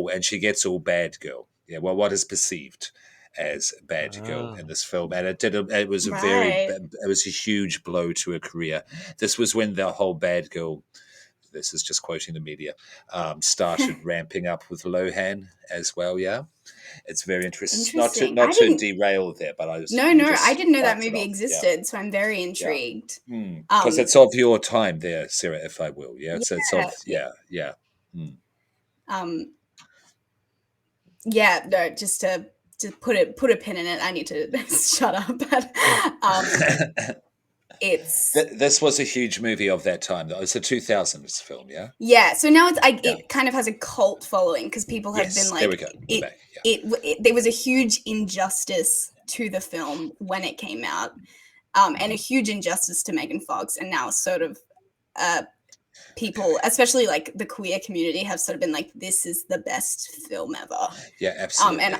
and she gets all bad girl. Yeah, well, what is perceived as bad girl in this film, and it was a huge blow to her career. This was when the whole bad girl. This is just quoting the media. Started ramping up with Lohan as well. Yeah, it's very interesting. Not to derail there, but I was I didn't know that movie existed, so I'm very intrigued. Because it's of your time, there, Sarah, if I will. Yeah, it's of just to put a pin in it. I need to shut up. But this was a huge movie of that time, though. It's a 2000s film, yeah. Yeah, so now it kind of has a cult following because people have been like, there we go. There was a huge injustice to the film when it came out, and a huge injustice to Megan Fox. And now sort of people, especially like the queer community, have sort of been like, this is the best film ever. Yeah, absolutely. And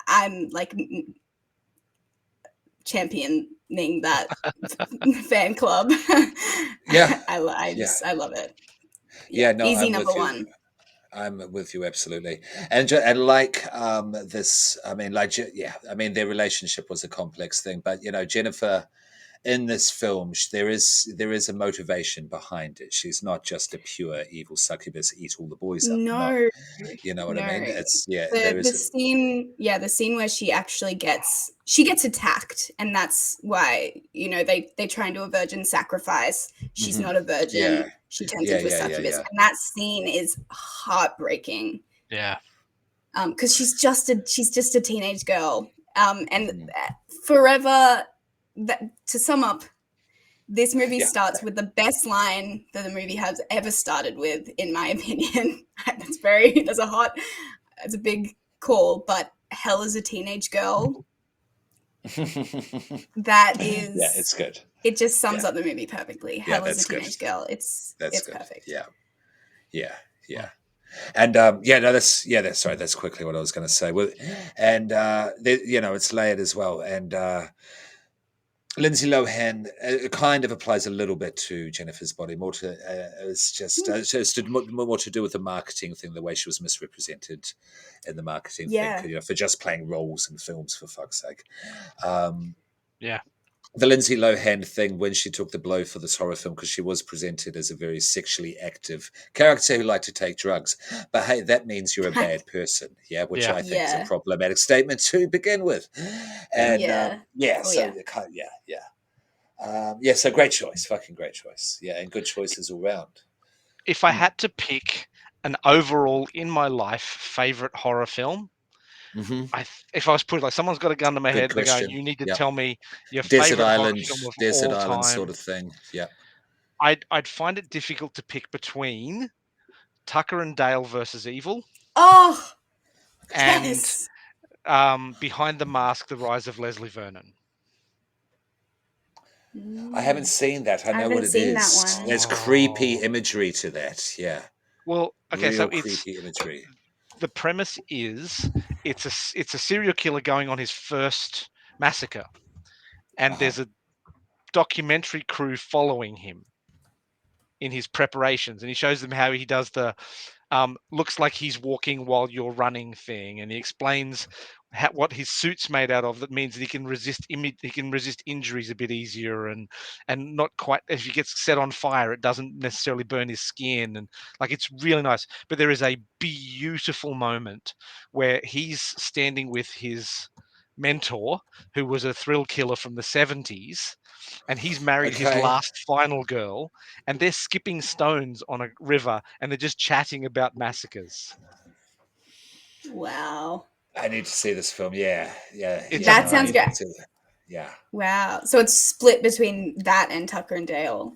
I'm like championing that fan club. Yeah. I love it. Yeah, no, easy I'm number with you. one. I'm with you absolutely, and like this, I mean, like I mean, their relationship was a complex thing, but Jennifer in this film, there is a motivation behind it. She's not just a pure evil succubus, eat all the boys up. No, you know what I mean? It's there the is scene where she actually gets attacked, and that's why they try and do a virgin sacrifice. She's not a virgin. Yeah. She turns into a succubus, and that scene is heartbreaking. Yeah. Because she's just a teenage girl. And forever. To sum up, this movie starts with the best line that the movie has ever started with, in my opinion. That's a big call, but hell is a teenage girl. That is, it's good. It just sums up the movie perfectly. Hell is a teenage girl. It's good. Perfect. Yeah. And that's quickly what I was going to say. Well, and it's layered as well. And Lindsay Lohan kind of applies a little bit to Jennifer's body, more to it's just more to do with the marketing thing, the way she was misrepresented in the marketing thing, for just playing roles in films, for fuck's sake. The Lindsay Lohan thing, when she took the blow for this horror film, because she was presented as a very sexually active character who liked to take drugs. But hey, that means you're a bad person, which I think is a problematic statement to begin with. And so great choice, fucking great choice. Yeah, and good choices all round. If I had to pick an overall in my life favorite horror film, if I was put, like, someone's got a gun to my head, they're going, you need to tell me your favorite horror film of Desert all Island time, sort of thing. Yeah, I'd find it difficult to pick between Tucker and Dale versus Evil. Oh, and yes. Behind the Mask: The Rise of Leslie Vernon. I haven't seen that. I know what it is. There's creepy imagery to that. Yeah. Well, okay, real so creepy imagery. The premise is it's a serial killer going on his first massacre, and there's a documentary crew following him in his preparations, and he shows them how he does the looks like he's walking while you're running thing, and he explains what his suit's made out of. That means that he can resist injuries a bit easier, and not quite, if he gets set on fire, it doesn't necessarily burn his skin, and like, it's really nice. But there is a beautiful moment where he's standing with his mentor, who was a thrill killer from the 70s, and he's married his last final girl, and they're skipping stones on a river, and they're just chatting about massacres. Wow. I need to see this film. Yeah. That sounds great. Yeah. Wow. So it's split between that and Tucker and Dale.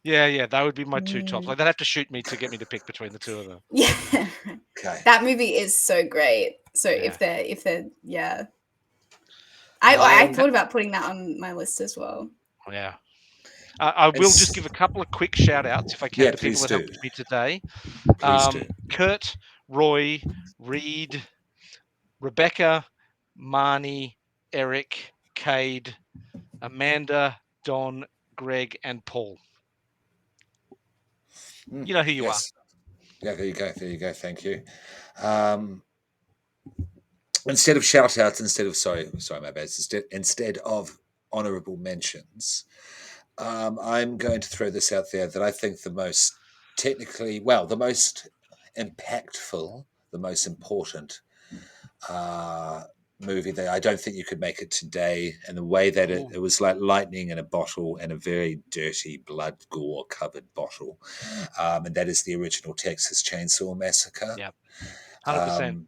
Yeah, that would be my two tops. Like, they'd have to shoot me to get me to pick between the two of them. Yeah. Okay. That movie is so great. So if they're I thought about putting that on my list as well. Yeah. I will just give a couple of quick shout outs, if I can, to people that helped me today. Please do. Kurt, Roy, Reed, Rebecca, Marnie, Eric, Cade, Amanda, Don, Greg, and Paul. You know who you are. Yeah, there you go. Thank you. Instead of shout outs, sorry, my bad. Instead of honorable mentions, I'm going to throw this out there, that I think the most the most impactful, the most important movie that I don't think you could make it today, and the way that it was like lightning in a bottle, and a very dirty, blood gore covered bottle, and that is the original Texas Chainsaw Massacre. Yeah, 100%.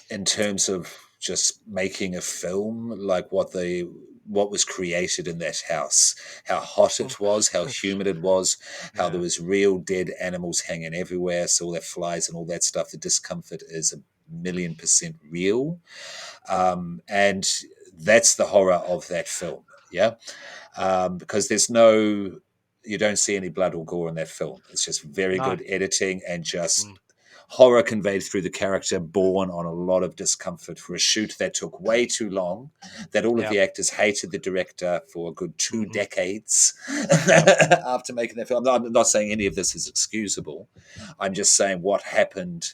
In terms of just making a film, like what was created in that house, how hot it was, how humid it was, how there was real dead animals hanging everywhere, so all that flies and all that stuff, the discomfort is 1,000,000% real. And that's the horror of that film. Yeah. Because you don't see any blood or gore in that film. It's just very No. good editing and just horror conveyed through the character, born on a lot of discomfort for a shoot that took way too long, that all of the actors hated the director for a good 2 decades after making that film. I'm not saying any of this is excusable. I'm just saying what happened.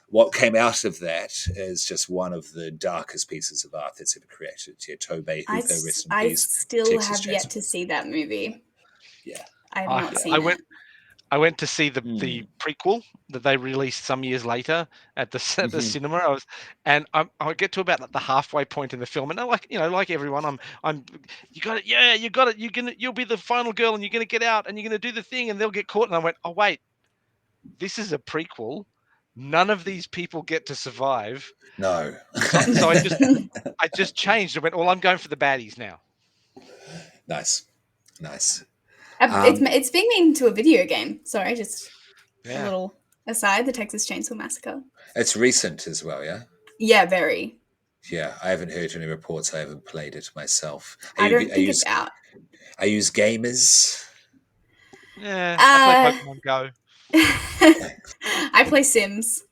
What came out of that is just one of the darkest pieces of art that's ever created. Yeah, Tobey Hooper, rest in I peace. still Texas have yet Chainsaw to see that movie. Yeah. I have not seen it. I went to see the prequel that they released some years later at the cinema. I get to about the halfway point in the film, and like everyone, you got it, you got it. You'll be the final girl, and you're gonna get out, and you're gonna do the thing, and they'll get caught. And I went, oh wait, this is a prequel. None of these people get to survive. No. So I just changed. I went, well, I'm going for the baddies now. Nice. It's being made into a video game. Sorry, just Yeah. a little aside. The Texas Chainsaw Massacre. It's recent as well, yeah? Yeah, very. Yeah, I haven't heard any reports. I haven't played it myself. I don't think it's out. I use gamers. Yeah, I play Pokemon Go. I play Sims.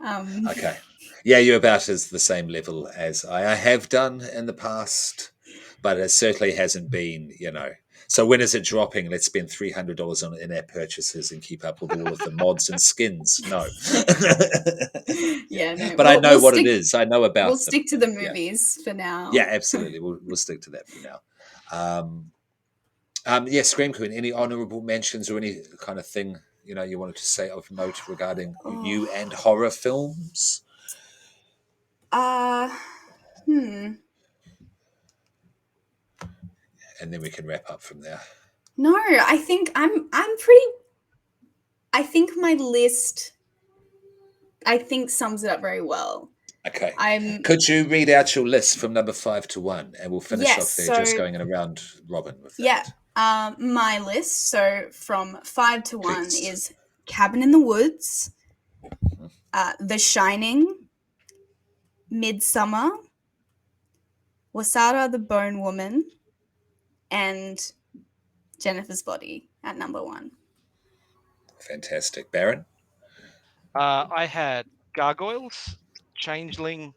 Okay. Yeah, you're about as the same level as I have done in the past, but it certainly hasn't been, So when is it dropping? Let's spend $300 on in-app purchases and keep up with all of the mods and skins. No. Yeah, no. But I know what it is. I know about We'll them. stick to the movies for now. Yeah, absolutely. We'll stick to that for now. Scream Queen, any honorable mentions or any kind of thing, you wanted to say of note regarding you and horror films? And then we can wrap up from there. No, I think I'm pretty. I think my list, sums it up very well. Okay. Could you read out your list from number 5 to 1, and we'll finish off there, just going in around Robin with that. Yeah. My list. So from 5 to 1 is Cabin in the Woods, The Shining, Midsummer, Wasara the Bone Woman, and Jennifer's Body at number 1. Fantastic. Baron? I had Gargoyles, Changeling,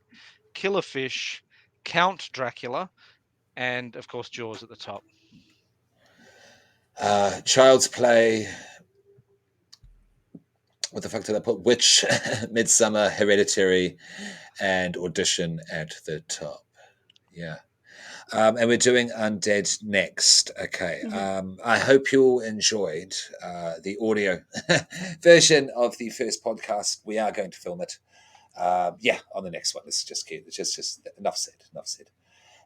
Killerfish, Count Dracula, and of course Jaws at the top. Child's Play. What the fuck did I put? Witch, Midsummer, Hereditary, and Audition at the top. Yeah. And we're doing Undead next. Okay. I hope you all enjoyed the audio version of the first podcast. We are going to film it. On the next one. It's just enough said.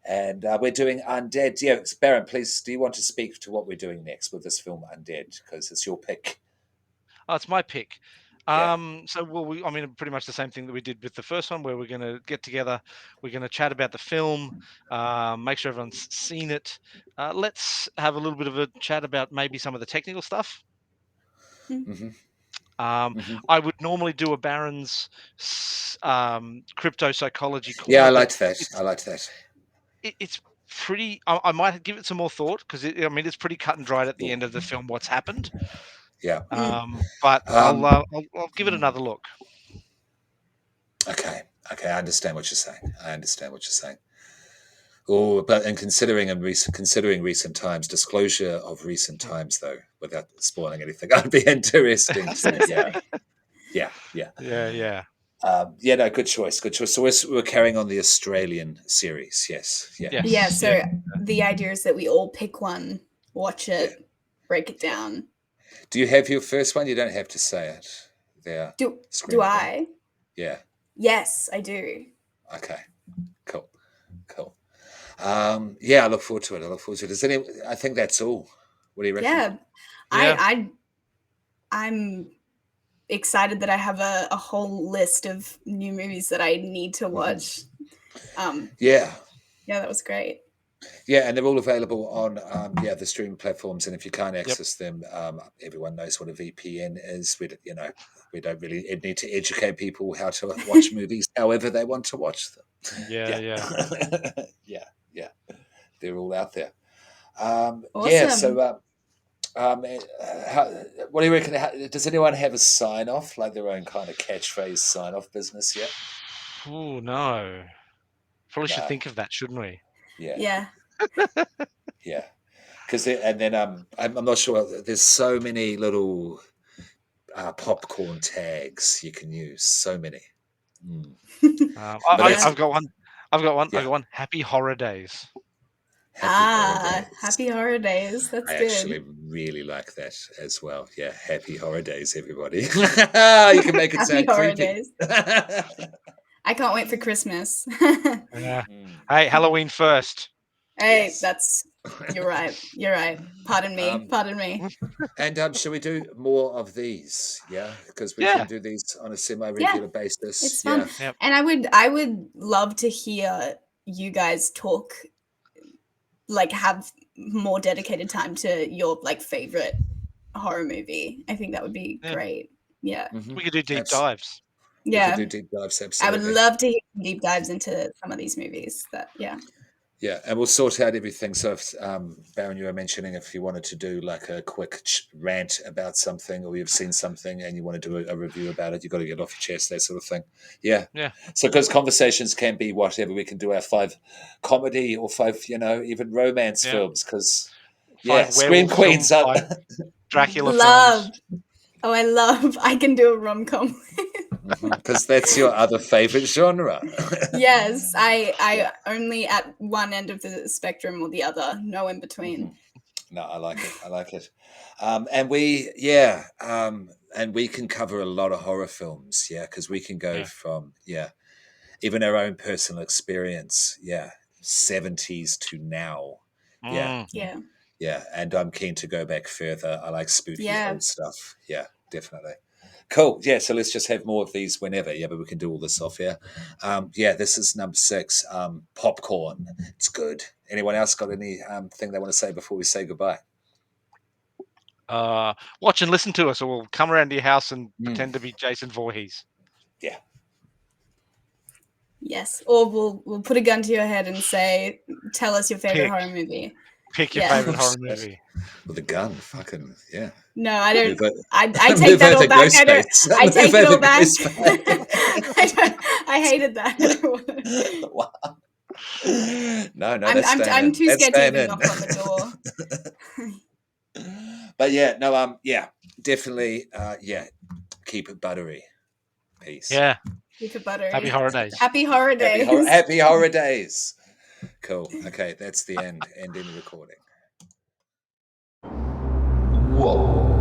And we're doing Undead. Yeah, Baron, please, do you want to speak to what we're doing next with this film, Undead? Because it's your pick. Oh, it's my pick. Yeah. So pretty much the same thing that we did with the first one, where we're going to get together, we're going to chat about the film, make sure everyone's seen it. Let's have a little bit of a chat about maybe some of the technical stuff. I would normally do a Baron's crypto psychology corner. Yeah, I liked that. It's pretty. I might give it some more thought, because it's pretty cut and dried at the end of the film what's happened. Yeah. But I'll give it another look. Okay. I understand what you're saying. Oh, but considering recent times, disclosure of recent times, though, without spoiling anything, that'd be interesting too. Yeah. No, good choice. So we're carrying on the Australian series. Yes. Yeah. So the idea is that we all pick one, watch it, break it down. Do you have your first one? You don't have to say it. There. Do I? Yeah. Yes, I do. Okay. Cool. I look forward to it. I think that's all. What do you reckon? Yeah. I'm excited that I have a whole list of new movies that I need to watch. Yeah, that was great. Yeah, and they're all available on the streaming platforms. And if you can't access them, everyone knows what a VPN is. We don't really need to educate people how to watch movies however they want to watch them. Yeah. Yeah. out there. Awesome. Yeah. So, what do you reckon? Does anyone have a sign off, like their own kind of catchphrase sign off business yet? Oh no. Probably should No. think of that, shouldn't we? Yeah. Yeah. Yeah. Because I'm not sure. There's so many little popcorn tags you can use. So many. Mm. I've got one. I've got Yeah. one. Happy Horror Days. Happy Happy Horror Days. That's I good. actually really like that as well. Yeah, happy horror days, everybody. You can make it Happy sound Horror creepy. Days. I can't wait for Christmas. Yeah. Hey, Halloween first. Hey, Yes. you're right. You're right. Pardon me. And should we do more of these? Yeah, because we Yeah. can do these on a semi-regular basis. It's fun. Yep. And I would love to hear you guys talk, like have more dedicated time to your like favorite horror movie. I think that would be great. Yeah. Mhm. We could do deep dives. Yeah. We could do deep dives, I absolutely. would love to hear deep dives into some of these movies. Yeah, and we'll sort out everything. So, if Baron, you were mentioning if you wanted to do like a quick rant about something, or you've seen something and you want to do a review about it, you've got to get off your chest, that sort of thing. Yeah. So, because conversations can be whatever, we can do our 5 comedy or 5, even romance films. Because 5 Scream werewolf Queens films, up. 5 Dracula films. Oh, I can do a rom-com. Because that's your other favorite genre. Yes, I only at one end of the spectrum or the other, no in between. No, I like it. And we can cover a lot of horror films, because we can go from even our own personal experience, 70s to now, Yeah. And I'm keen to go back further. I like spooky old stuff, definitely. Cool. Yeah, so let's just have more of these whenever. Yeah, but we can do all this off here. This is number 6. Popcorn. It's good. Anyone else got any thing they want to say before we say goodbye? Watch and listen to us, or we'll come around to your house and pretend to be Jason Voorhees. Yeah. Yes, or we'll put a gun to your head and say, "Tell us your favorite horror movie." Pick your favorite horror movie. With a gun, fucking yeah. No, I don't. I take that all back. I take it all back. I hated that. Wow. No, I'm too scared to even knock on the door. But definitely, keep it buttery. Peace. Yeah. Keep it buttery. Happy Horror Days. Happy Horror Days. Happy Horror Days. Cool. Okay, that's the end. End in recording. Whoa.